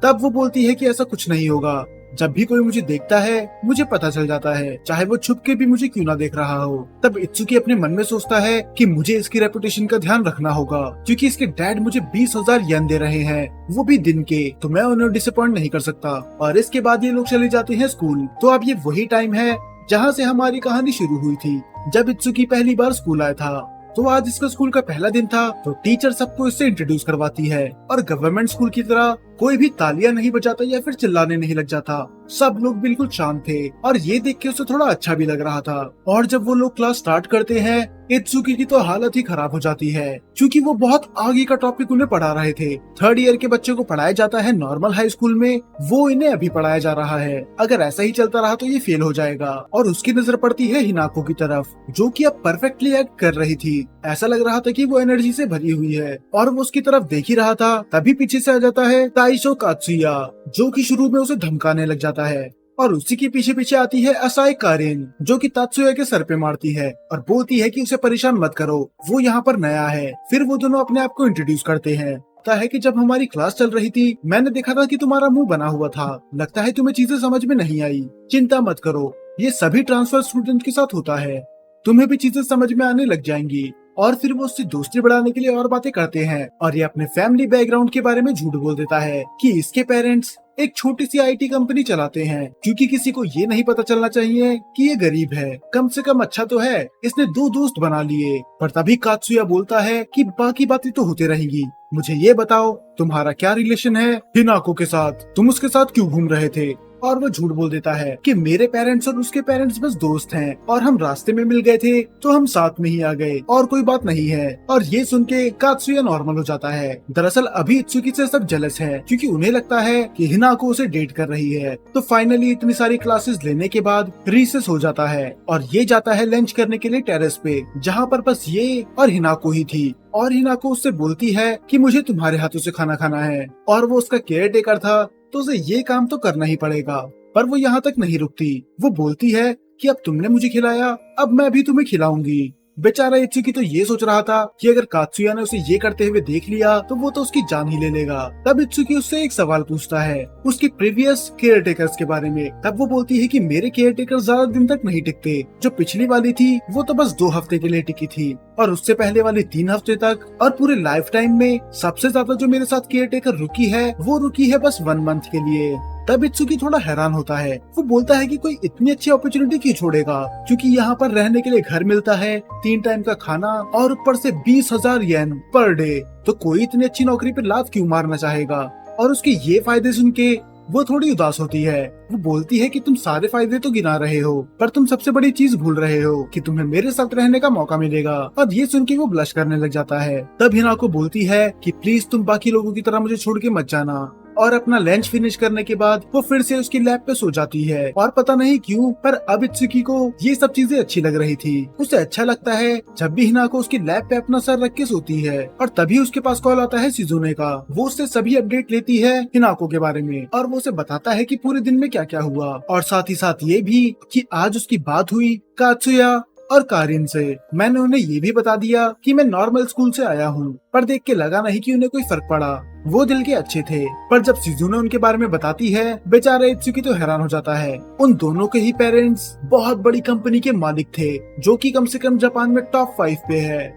S1: तब वो बोलती है कि ऐसा कुछ नहीं होगा, जब भी कोई मुझे देखता है मुझे पता चल जाता है, चाहे वो छुप के भी मुझे क्यों ना देख रहा हो। तब इत्सुकी अपने मन में सोचता है कि मुझे इसकी रेपुटेशन का ध्यान रखना होगा क्योंकि इसके डैड मुझे 20,000 येन दे रहे हैं, वो भी दिन के, तो मैं उन्हें डिसअपॉइंट नहीं कर सकता। और इसके बाद ये लोग चले जाते हैं स्कूल। तो अब ये वही टाइम है जहाँ से हमारी कहानी शुरू हुई थी, जब इत्सुकी पहली बार स्कूल आया था। तो आज इसका स्कूल का पहला दिन था, तो टीचर सबको इससे इंट्रोड्यूस करवाती है। और गवर्नमेंट स्कूल की तरह कोई भी तालियां नहीं बजाता या फिर चिल्लाने नहीं लग जाता, सब लोग बिल्कुल शांत थे और ये देख के उसे थोड़ा अच्छा भी लग रहा था। और जब वो लोग क्लास स्टार्ट करते हैं इत्सुकी की तो हालत ही खराब हो जाती है क्योंकि वो बहुत आगे का टॉपिक उन्हें पढ़ा रहे थे। 3rd ईयर के बच्चे को पढ़ाया जाता है नॉर्मल हाई स्कूल में, वो इन्हें अभी पढ़ाया जा रहा है। अगर ऐसा ही चलता रहा तो ये फेल हो जाएगा। और उसकी नजर पड़ती है हिनाको की तरफ जो कि अब परफेक्टली एक्ट कर रही थी। ऐसा लग रहा था कि वो एनर्जी से भरी हुई है और वो उसकी तरफ देख ही रहा था, तभी पीछे से आ जाता है ताइशो कात्सुया जो कि शुरू में उसे धमकाने लग जाता है। और उसी के पीछे पीछे आती है असाई कारेन जो कि तात्सुया के सर पे मारती है और बोलती है कि उसे परेशान मत करो, वो यहाँ पर नया है। फिर वो दोनों अपने आप को इंट्रोड्यूस करते हैं। लगता है कि जब हमारी क्लास चल रही थी मैंने देखा था कि तुम्हारा मुंह बना हुआ था, लगता है तुम्हें चीजें समझ में नहीं आई। चिंता मत करो, ये सभी ट्रांसफर स्टूडेंट के साथ होता है, तुम्हें भी चीजें समझ में आने लग जाएंगी। और फिर वो उससे दोस्ती बढ़ाने के लिए और बातें करते हैं और ये अपने फैमिली बैकग्राउंड के बारे में झूठ बोल देता है कि इसके पेरेंट्स एक छोटी सी आईटी कंपनी चलाते हैं क्योंकि किसी को ये नहीं पता चलना चाहिए कि ये गरीब है। कम से कम अच्छा तो है इसने 2 दोस्त बना लिए। पर तभी कात्सुया बोलता है कि बाकी बातें तो होते रहेंगी, मुझे ये बताओ तुम्हारा क्या रिलेशन है हिनाको के साथ, तुम उसके साथ क्यों घूम रहे थे। और वो झूठ बोल देता है कि मेरे पेरेंट्स और उसके पेरेंट्स बस दोस्त हैं और हम रास्ते में मिल गए थे तो हम साथ में ही आ गए और कोई बात नहीं है। और ये सुन के कात्सुया नॉर्मल हो जाता है। दरअसल अभी इत्सुकी से सब जेलस है क्योंकि उन्हें लगता है कि हिनाको उसे डेट कर रही है। तो फाइनली इतनी सारी क्लासेस लेने के बाद रिसेस हो जाता है और ये जाता है लंच करने के लिए टेरेस पे, जहाँ पर बस ये और हिनाको ही थी। और हिनाको उससे बोलती है कि मुझे तुम्हारे हाथों से खाना खाना है और वो उसका केयर टेकर था तो उसे ये काम तो करना ही पड़ेगा। पर वो यहाँ तक नहीं रुकती, वो बोलती है कि अब तुमने मुझे खिलाया अब मैं भी तुम्हें खिलाऊंगी। बेचारा इत्सुकी तो ये सोच रहा था कि अगर कात्सुया ने उसे ये करते हुए देख लिया तो वो तो उसकी जान ही ले लेगा। तब इत्सुकी उससे एक सवाल पूछता है उसकी प्रीवियस केयर टेकर्स के बारे में। तब वो बोलती है कि मेरे केयर टेकर ज्यादा दिन तक नहीं टिकते, जो पिछली वाली थी वो तो बस 2 हफ्ते के लिए टिकी थी और उससे पहले वाली 3 हफ्ते तक। और पूरे लाइफ टाइम में सबसे ज्यादा जो मेरे साथ केयर टेकर रुकी है वो रुकी है बस 1 मंथ के लिए। तब इत्सुकी थोड़ा हैरान होता है। वो बोलता है कि कोई इतनी अच्छी अपॉर्चुनिटी क्यों छोड़ेगा, क्योंकि यहाँ पर रहने के लिए घर मिलता है, 3 टाइम का खाना और ऊपर से 20,000 येन पर डे। तो कोई इतनी अच्छी नौकरी पे लात क्यों मारना चाहेगा। और उसके ये फायदे सुन के वो थोड़ी उदास होती है। वो बोलती है कि तुम सारे फायदे तो गिना रहे हो, पर तुम सबसे बड़ी चीज भूल रहे हो कि तुम्हें मेरे साथ रहने का मौका मिलेगा। और ये सुन के वो ब्लश करने लग जाता है। तब हिनाको बोलती है कि प्लीज तुम बाकी लोगों की तरह मुझे छोड़ के मत जाना। और अपना लंच फिनिश करने के बाद वो फिर से उसकी लैब पे सो जाती है। और पता नहीं क्यों, पर अब इत्सुकी को ये सब चीजें अच्छी लग रही थी। उसे अच्छा लगता है जब भी हिनाको उसकी लैब पे अपना सर रख के सोती है। और तभी उसके पास कॉल आता है शिजुने का। वो उससे सभी अपडेट लेती है हिनाको के बारे में, और वो उसे बताता है कि पूरे दिन में क्या क्या हुआ, और साथ ही साथ ये भी कि आज उसकी बात हुई कात्सुया और कारिन से। मैंने उन्हें ये भी बता दिया कि मैं नॉर्मल स्कूल से आया हूँ, पर देख के लगा नहीं कि उन्हें कोई फर्क पड़ा। वो दिल के अच्छे थे। पर जब शिजुने उनके बारे में बताती है, बेचारा इत्सुकी तो हैरान हो जाता है। उन दोनों के ही पेरेंट्स बहुत बड़ी कंपनी के मालिक थे, जो कि कम से कम जापान में टॉप 5 पे है।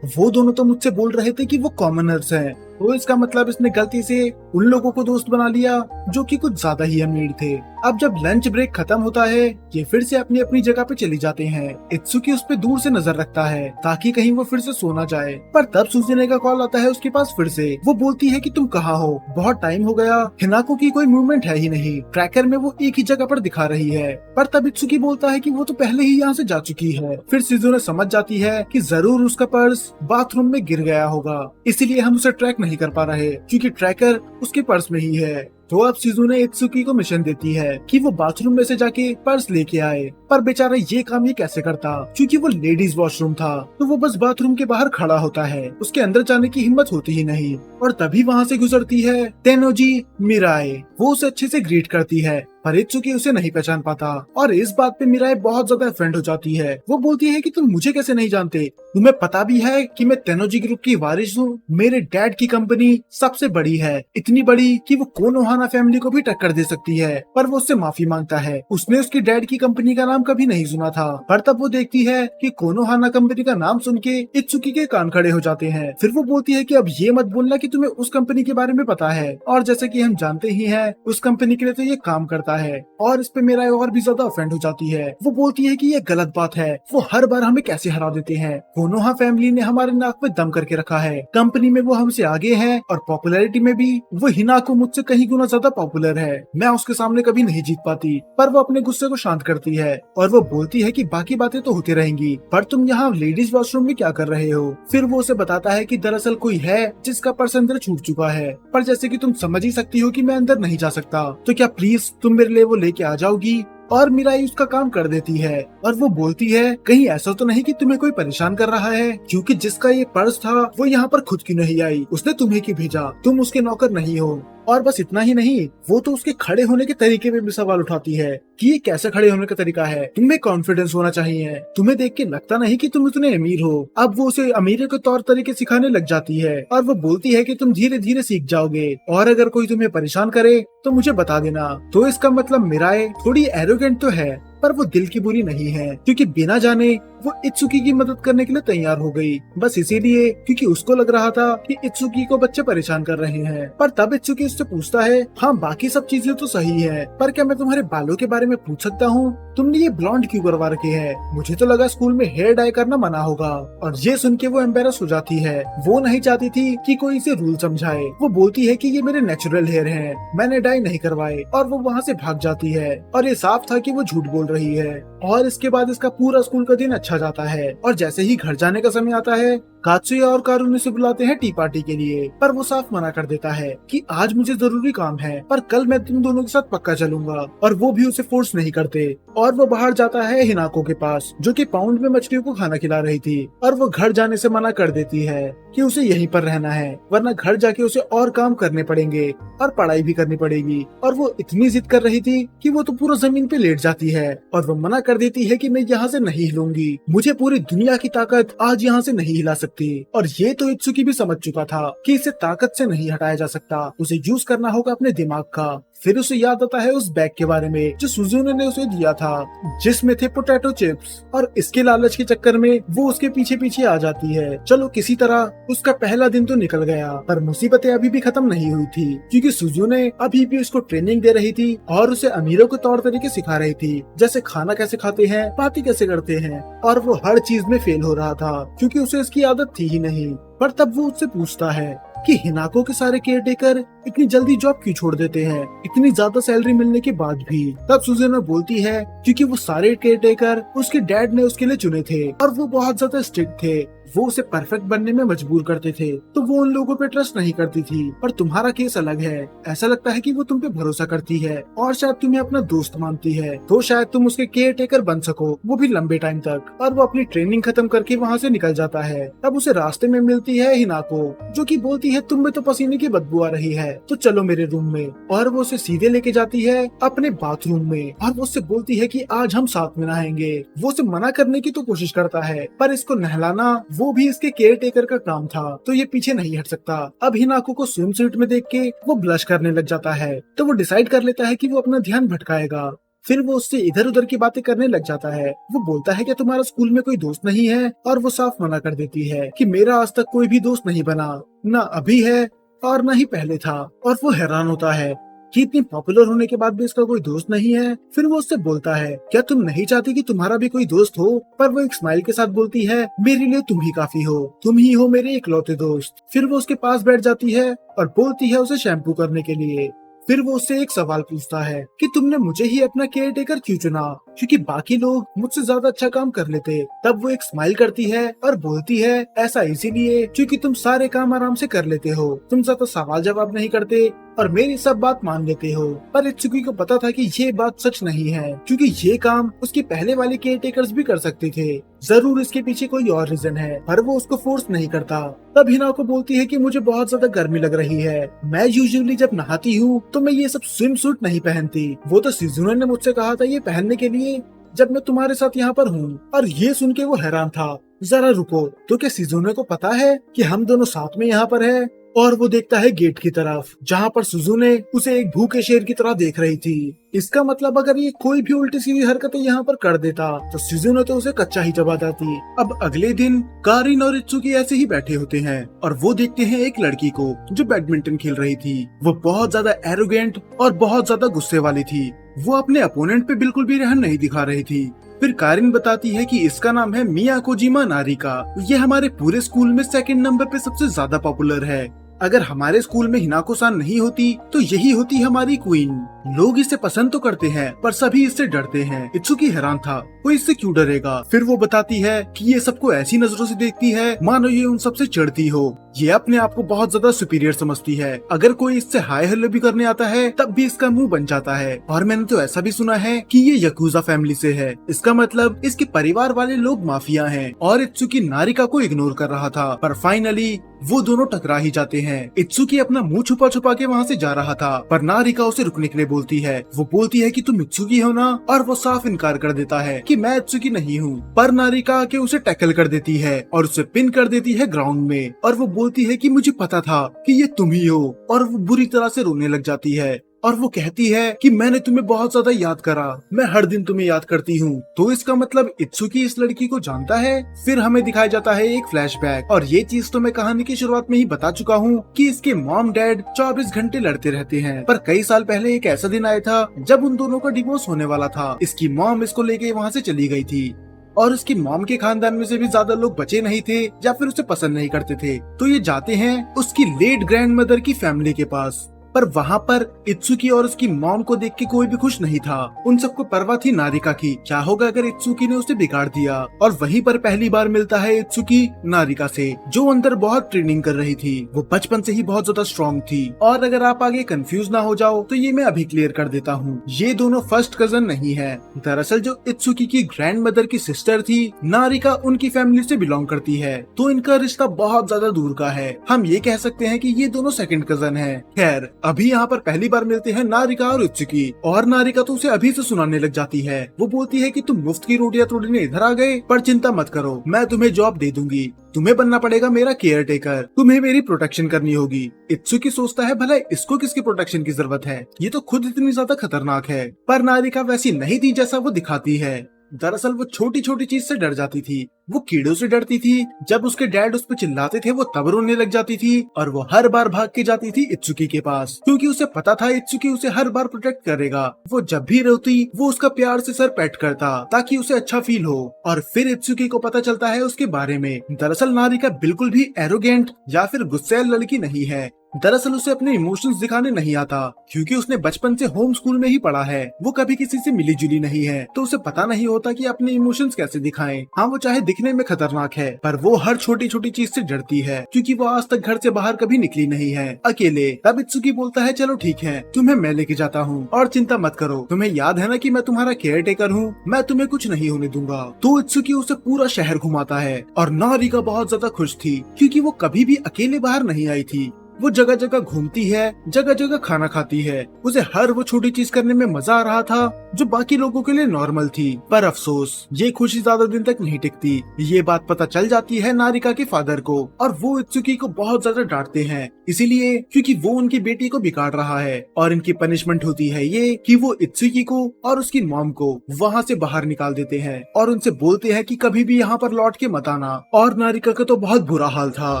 S1: वो दोनों तो मुझसे बोल रहे थे कि वो कॉमनर्स हैं, तो इसका मतलब इसने गलती से उन लोगों को दोस्त बना लिया जो कि कुछ ज्यादा ही अमीर थे। अब जब लंच ब्रेक खत्म होता है, ये फिर से अपनी अपनी जगह पे चली जाते हैं। इत्सुकी उस पे दूर से नजर रखता है ताकि कहीं वो फिर से सो ना जाए। पर तब सुजुने का कॉल आता है उसके पास फिर से। वो बोलती है कि तुम कहाँ हो, बहुत टाइम हो गया, हिनाको की कोई मूवमेंट है ही नहीं, ट्रैकर में वो एक ही जगह पर दिखा रही है। पर तब इत्सुकी बोलता है कि वो तो पहले ही यहाँ से जा चुकी है। फिर शिजुने समझ जाती है कि जरूर उसका पर्स बाथरूम में गिर गया होगा, इसीलिए हम उसे ट्रैक नहीं कर पा रहे, क्योंकि ट्रैकर उसके पर्स में ही है। तो अब शिजुने इत्सुकी को मिशन देती है कि वो बाथरूम में से जाके पर्स लेके आए। पर बेचारा ये काम ये कैसे करता, क्योंकि वो लेडीज वॉशरूम था, तो वो बस बाथरूम के बाहर खड़ा होता है, उसके अंदर जाने की हिम्मत होती ही नहीं। और तभी वहाँ से गुजरती है तेनोजी मिराए। वो उसे अच्छे से ग्रीट करती है, पर इत्सुकी उसे नहीं पहचान पाता। और इस बात पे मिराए बहुत ज्यादा फ्रेंड हो जाती है। वो बोलती है कि तुम मुझे कैसे नहीं जानते, तुम्हें पता भी है कि मैं तेनोजी ग्रुप की वारिस हूँ, मेरे डैड की कंपनी सबसे बड़ी है, इतनी बड़ी कि वो कोनोहाना फैमिली को भी टक्कर दे सकती है। पर वो उससे माफी मांगता है, उसने उसके डैड की कंपनी का नाम कभी नहीं सुना था। पर तब वो देखती है कि कोनोहाना कंपनी का नाम सुन के इत्सुकी के कान खड़े हो जाते हैं। फिर वो बोलती है कि अब ये मत बोलना कि तुम्हें उस कंपनी के बारे में पता है, और जैसे कि हम जानते ही हैं उस कंपनी के लिए तो ये काम करता है। और इस पे मेरा और भी ज्यादा ऑफेंड हो जाती है। वो बोलती है कि ये गलत बात है, वो हर बार हमें कैसे हरा देते हैं, कोनोहा फैमिली ने हमारे नाक पे दम करके रखा है, कंपनी में वो हमसे आगे है, और पॉपुलैरिटी में भी वो हिनाको मुझसे कहीं गुना ज्यादा पॉपुलर है। मैं उसके सामने कभी नहीं जीत पाती। पर वो अपने गुस्से को शांत करती है और वो बोलती है कि बाकी बातें तो होती रहेंगी, पर तुम यहाँ लेडीज वॉशरूम में क्या कर रहे हो। फिर वो उसे बताता है कि दरअसल कोई है जिसका पर्स अंदर छूट चुका है, पर जैसे कि तुम समझ ही सकती हो कि मैं अंदर नहीं जा सकता, तो क्या प्लीज तुम मेरे लिए वो लेके आ जाओगी। और मिराई उसका काम कर देती है। और वो बोलती है कहीं ऐसा तो नहीं कि तुम्हें कोई परेशान कर रहा है, क्योंकि जिसका ये पर्स था वो यहाँ पर खुद क्यों नहीं आई, उसने तुम्हें क्यों भेजा, तुम उसके नौकर नहीं हो। और बस इतना ही नहीं, वो तो उसके खड़े होने के तरीके में भी सवाल उठाती है कि ये कैसे खड़े होने का तरीका है, तुम्हें कॉन्फिडेंस होना चाहिए, तुम्हें देख के लगता नहीं कि तुम इतने अमीर हो। अब वो उसे अमीर के तौर तरीके सिखाने लग जाती है और वो बोलती है कि तुम धीरे धीरे सीख जाओगे, और अगर कोई तुम्हें परेशान करे तो मुझे बता देना। तो इसका मतलब मिराए थोड़ी एरोगेंट तो है, पर वो दिल की बुरी नहीं है, क्योंकि बिना जाने वो इत्सुकी की मदद करने के लिए तैयार हो गई, बस इसीलिए क्योंकि उसको लग रहा था कि इत्सुकी को बच्चे परेशान कर रहे हैं। पर तब इत्सुकी उससे पूछता है, हाँ बाकी सब चीजें तो सही है, पर क्या मैं तुम्हारे बालों के बारे में पूछ सकता हूँ, तुमने ये ब्लॉन्ड क्यों करवा रखे हैं, मुझे तो लगा स्कूल में हेयर डाई करना मना होगा। और ये सुन के वो एम्बेरस हो जाती है, वो नहीं चाहती थी कि कोई इसे रूल समझाए। वो बोलती है कि ये मेरे नेचुरल हेयर हैं, मैंने डाई नहीं करवाए, और वो वहाँ से भाग जाती है। और ये साफ था कि वो झूठ बोल रही है। और इसके बाद इसका पूरा स्कूल का दिन अच्छा जाता है, और जैसे ही घर जाने का समय आता है, कात्सुया और कारुन उसे बुलाते हैं टी पार्टी के लिए, पर वो साफ मना कर देता है कि आज मुझे जरूरी काम है, पर कल मैं तुम दोनों के साथ पक्का चलूंगा। और वो भी उसे फोर्स नहीं करते, और वो बाहर जाता है हिनाको के पास, जो कि पाउंड में मछलियों को खाना खिला रही थी, और वो घर जाने से मना कर देती है कि उसे यहीं पर रहना है, वरना घर जाके उसे और काम करने पड़ेंगे और पढ़ाई भी करनी पड़ेगी। और वो इतनी जिद कर रही थी कि वो तो पूरा जमीन पे लेट जाती है, और वो मना कर देती है कि मैं यहाँ से नहीं हिलूंगी, मुझे पूरी दुनिया की ताकत आज यहाँ से नहीं हिला सकती। सकती। और ये तो इत्सुकी भी समझ चुका था कि इसे ताकत से नहीं हटाया जा सकता, उसे यूज करना होगा अपने दिमाग का। फिर उसे याद आता है उस बैग के बारे में जो सुजुने ने उसे दिया था, जिसमें थे पोटैटो चिप्स, और इसके लालच के चक्कर में वो उसके पीछे पीछे आ जाती है। चलो किसी तरह उसका पहला दिन तो निकल गया, पर मुसीबतें अभी भी खत्म नहीं हुई थी, क्योंकि सुजुने अभी भी उसको ट्रेनिंग दे रही थी और उसे अमीरों के तौर तरीके सिखा रही थी, जैसे खाना कैसे खाते हैं, पार्टी कैसे करते हैं। और वो हर चीज में फेल हो रहा था क्योंकि उसे इसकी आदत थी ही नहीं। पर तब वो उससे पूछता है कि हिनाको के सारे केयर टेकर इतनी जल्दी जॉब क्यों छोड़ देते हैं, इतनी ज्यादा सैलरी मिलने के बाद भी। तब सुजुने बोलती है क्योंकि वो सारे केयर टेकर उसके डैड ने उसके लिए चुने थे और वो बहुत ज्यादा स्ट्रिक्ट थे, वो उसे परफेक्ट बनने में मजबूर करते थे, तो वो उन लोगों पे ट्रस्ट नहीं करती थी। पर तुम्हारा केस अलग है, ऐसा लगता है कि वो तुम पे भरोसा करती है और शायद तुम्हें अपना दोस्त मानती है, तो शायद तुम उसके केयर टेकर बन सको, वो भी लंबे टाइम तक। और वो अपनी ट्रेनिंग खत्म करके वहाँ से निकल जाता है। तब उसे रास्ते में मिलती है हिनाको, जो कि बोलती है तुम में तो पसीने की बदबू आ रही है, तो चलो मेरे रूम में। और वो उसे सीधे लेके जाती है अपने बाथरूम में और वो उससे बोलती है कि आज हम साथ में नहाएंगे। वो उसे मना करने की तो कोशिश करता है, पर इसको नहलाना वो भी इसके केयर टेकर का काम था, तो ये पीछे नहीं हट सकता। अब हिनाको को स्विम सूट में देख के वो ब्लश करने लग जाता है, तो वो डिसाइड कर लेता है कि वो अपना ध्यान भटकाएगा। फिर वो उससे इधर उधर की बातें करने लग जाता है। वो बोलता है कि तुम्हारा स्कूल में कोई दोस्त नहीं है, और वो साफ मना कर देती है कि मेरा आज तक कोई भी दोस्त नहीं बना, ना अभी है और ना ही पहले था। और वो हैरान होता है कि इतनी पॉपुलर होने के बाद भी इसका कोई दोस्त नहीं है। फिर वो उससे बोलता है क्या तुम नहीं चाहती कि तुम्हारा भी कोई दोस्त हो, पर वो एक स्माइल के साथ बोलती है मेरे लिए तुम ही काफी हो, तुम ही हो मेरे इकलौते दोस्त। फिर वो उसके पास बैठ जाती है और बोलती है उसे शैम्पू करने के लिए। फिर वो उससे एक सवाल पूछता है कि तुमने मुझे ही अपना केयर टेकर क्यों चुना, क्योंकि बाकी लोग मुझसे ज्यादा अच्छा काम कर लेते। तब वो एक स्माइल करती है और बोलती है ऐसा इसीलिए क्योंकि तुम सारे काम आराम से कर लेते हो, तुम ज्यादा सवाल जवाब नहीं करते और मेरी सब बात मान लेते हो। पर इत्सुकी को पता था कि ये बात सच नहीं है, क्योंकि ये काम उसके पहले वाले केयर टेकर्स भी कर सकते थे। जरूर इसके पीछे कोई और रीजन है, पर वो उसको फोर्स नहीं करता। तब हिनाको बोलती है कि मुझे बहुत ज्यादा गर्मी लग रही है, मैं यूजुअली जब नहाती हूँ तो मैं ये सब स्विम सूट नहीं पहनती, वो तो सुजुने ने मुझसे कहा था ये पहनने के लिए जब मैं तुम्हारे साथ यहाँ पर हूँ। और ये सुन के वो हैरान था। जरा रुको, तो क्या सुजुने को पता है कि हम दोनों साथ में यहाँ पर है? और वो देखता है गेट की तरफ, जहाँ पर सुजुने उसे एक भूखे शेर की तरह देख रही थी। इसका मतलब अगर ये कोई भी उल्टी सीधी हरकतें यहाँ पर कर देता तो सुजुने तो उसे कच्चा ही चबा देती। अब अगले दिन कारिन और इत्सुकी ऐसे ही बैठे होते हैं और वो देखते हैं एक लड़की को जो बैडमिंटन खेल रही थी। वो बहुत ज्यादा एरोगेंट और बहुत ज्यादा गुस्से वाली थी। वो अपने अपोनेंट पे बिल्कुल भी रहम नहीं दिखा रही थी। फिर कारिन बताती है कि इसका नाम है मियाकोजिमा नारिका। ये हमारे पूरे स्कूल में सेकंड नंबर पे सबसे ज्यादा पॉपुलर है। अगर हमारे स्कूल में हिनाको-सान नहीं होती तो यही होती हमारी क्वीन। लोग इसे पसंद तो करते हैं पर सभी इससे डरते हैं। इत्सुकी हैरान था, वो इससे क्यों डरेगा। फिर वो बताती है कि ये सबको ऐसी नजरों से देखती है मानो ये उन सबसे चढ़ती हो। ये अपने आप को बहुत ज्यादा सुपीरियर समझती है। अगर कोई इससे हाय हेलो भी करने आता है तब भी इसका मुंह बन जाता है। और मैंने तो ऐसा भी सुना है कि ये यकूजा फैमिली से है, इसका मतलब इसके परिवार वाले लोग माफिया हैं। और इत्सुकी नारिका को इग्नोर कर रहा था, पर फाइनली वो दोनों टकरा ही जाते हैं। इत्सुकी अपना मुंह छुपा छुपा के वहाँ से जा रहा था, पर नारिका उसे रुकने के लिए बोलती है। वो बोलती है कि तुम इत्सुकी हो ना, और वो साफ इनकार कर देता है कि मैं इत्सुकी नहीं हूँ। पर नारिका आके उसे टैकल कर देती है और उसे पिन कर देती है ग्राउंड में। और वो बोलती है कि मुझे पता था कि ये तुम ही हो, और वो बुरी तरह से रोने लग जाती है। और वो कहती है कि मैंने तुम्हें बहुत ज्यादा याद करा, मैं हर दिन तुम्हें याद करती हूँ। तो इसका मतलब इत्सुकी इस लड़की को जानता है। फिर हमें दिखाया जाता है एक फ्लैशबैक, और ये चीज तो मैं कहानी की शुरुआत में ही बता चुका हूँ कि इसके मॉम डैड 24 घंटे लड़ते रहते हैं। पर कई साल पहले एक ऐसा दिन आया था जब उन दोनों का डिवोर्स होने वाला था। इसकी मॉम इसको लेके वहाँ से चली गई थी, और उसकी मॉम के खानदान में से भी ज्यादा लोग बचे नहीं थे या फिर उसे पसंद नहीं करते थे। तो ये जाते हैं उसकी लेट ग्रैंड मदर की फैमिली के पास। पर वहाँ पर इत्सुकी और उसकी मॉम को देख के कोई भी खुश नहीं था। उन सबको परवाह थी नारिका की, क्या होगा अगर इत्सुकी ने उसे बिगाड़ दिया। और वहीं पर पहली बार मिलता है इत्सुकी नारिका से, जो अंदर बहुत ट्रेनिंग कर रही थी। वो बचपन से ही बहुत ज्यादा स्ट्रॉन्ग थी। और अगर आप आगे कंफ्यूज ना हो जाओ तो ये मैं अभी क्लियर कर देता हूँ, ये दोनों फर्स्ट कजन नहीं है। दरअसल जो इत्सुकी की ग्रैंड मदर की सिस्टर थी नारिका, उनकी फैमिली से बिलोंग करती है, तो इनका रिश्ता बहुत ज्यादा दूर का है। हम ये कह सकते हैं कि ये दोनों सेकंड कजन है। खैर अभी यहाँ पर पहली बार मिलते हैं नारिका और इत्सुकी, और नारिका तो उसे अभी से सुनाने लग जाती है। वो बोलती है कि तुम मुफ्त की रोटियां तोड़ने इधर आ गए, पर चिंता मत करो, मैं तुम्हें जॉब दे दूंगी। तुम्हें बनना पड़ेगा मेरा केयर टेकर, तुम्हें मेरी प्रोटेक्शन करनी होगी। इत्सुकी सोचता है भला इसको किसकी प्रोटेक्शन की जरूरत है, ये तो खुद इतनी ज्यादा खतरनाक है। पर नारिका वैसी नहीं थी जैसा वो दिखाती है। दरअसल वो छोटी छोटी चीज से डर जाती थी। वो कीड़ों से डरती थी। जब उसके डैड उस पर चिल्लाते थे वो तब रोने लग जाती थी, और वो हर बार भाग के जाती थी इत्सुकी के पास, क्योंकि उसे पता था इत्सुकी उसे हर बार प्रोटेक्ट करेगा। वो जब भी रोती वो उसका प्यार से सर पेट करता ताकि उसे अच्छा फील हो। और फिर इत्सुकी को पता चलता है उसके बारे में। दरअसल नारिका बिल्कुल भी एरोगेंट या फिर गुस्सैल लड़की नहीं है। दरअसल उसे अपने इमोशंस दिखाने नहीं आता, क्योंकि उसने बचपन से होम स्कूल में ही पढ़ा है। वो कभी किसी से मिली जुली नहीं है, तो उसे पता नहीं होता कि अपने इमोशंस कैसे दिखाएं। हाँ, वो चाहे दिखने में खतरनाक है, पर वो हर छोटी छोटी चीज से डरती है, क्योंकि वो आज तक घर से बाहर कभी निकली नहीं है अकेले। तब इत्सुकी बोलता है चलो ठीक है, तुम्हें मैं लेके जाता हूँ, और चिंता मत करो, तुम्हें याद है ना कि मैं तुम्हारा केयर टेकर हूँ, मैं तुम्हें कुछ नहीं होने दूंगा। तो इत्सुकी उसे पूरा शहर घुमाता है, और नारिका बहुत ज्यादा खुश थी, क्योंकि वो कभी भी अकेले बाहर नहीं आई थी। वो जगह जगह घूमती है, जगह जगह खाना खाती है। उसे हर वो छोटी चीज करने में मजा आ रहा था जो बाकी लोगों के लिए नॉर्मल थी। पर अफसोस ये खुशी ज्यादा दिन तक नहीं टिकती। ये बात पता चल जाती है नारिका के फादर को, और वो इत्सुकी को बहुत ज्यादा डांटते हैं, इसीलिए क्योंकि वो उनकी बेटी को बिगाड़ रहा है। और इनकी पनिशमेंट होती है ये कि वो इत्सुकी को और उसकी मॉम को वहाँ से बाहर निकाल देते हैं, और उनसे बोलते हैं कि कभी भी यहाँ पर लौट के मत आना। और नारिका का तो बहुत बुरा हाल था,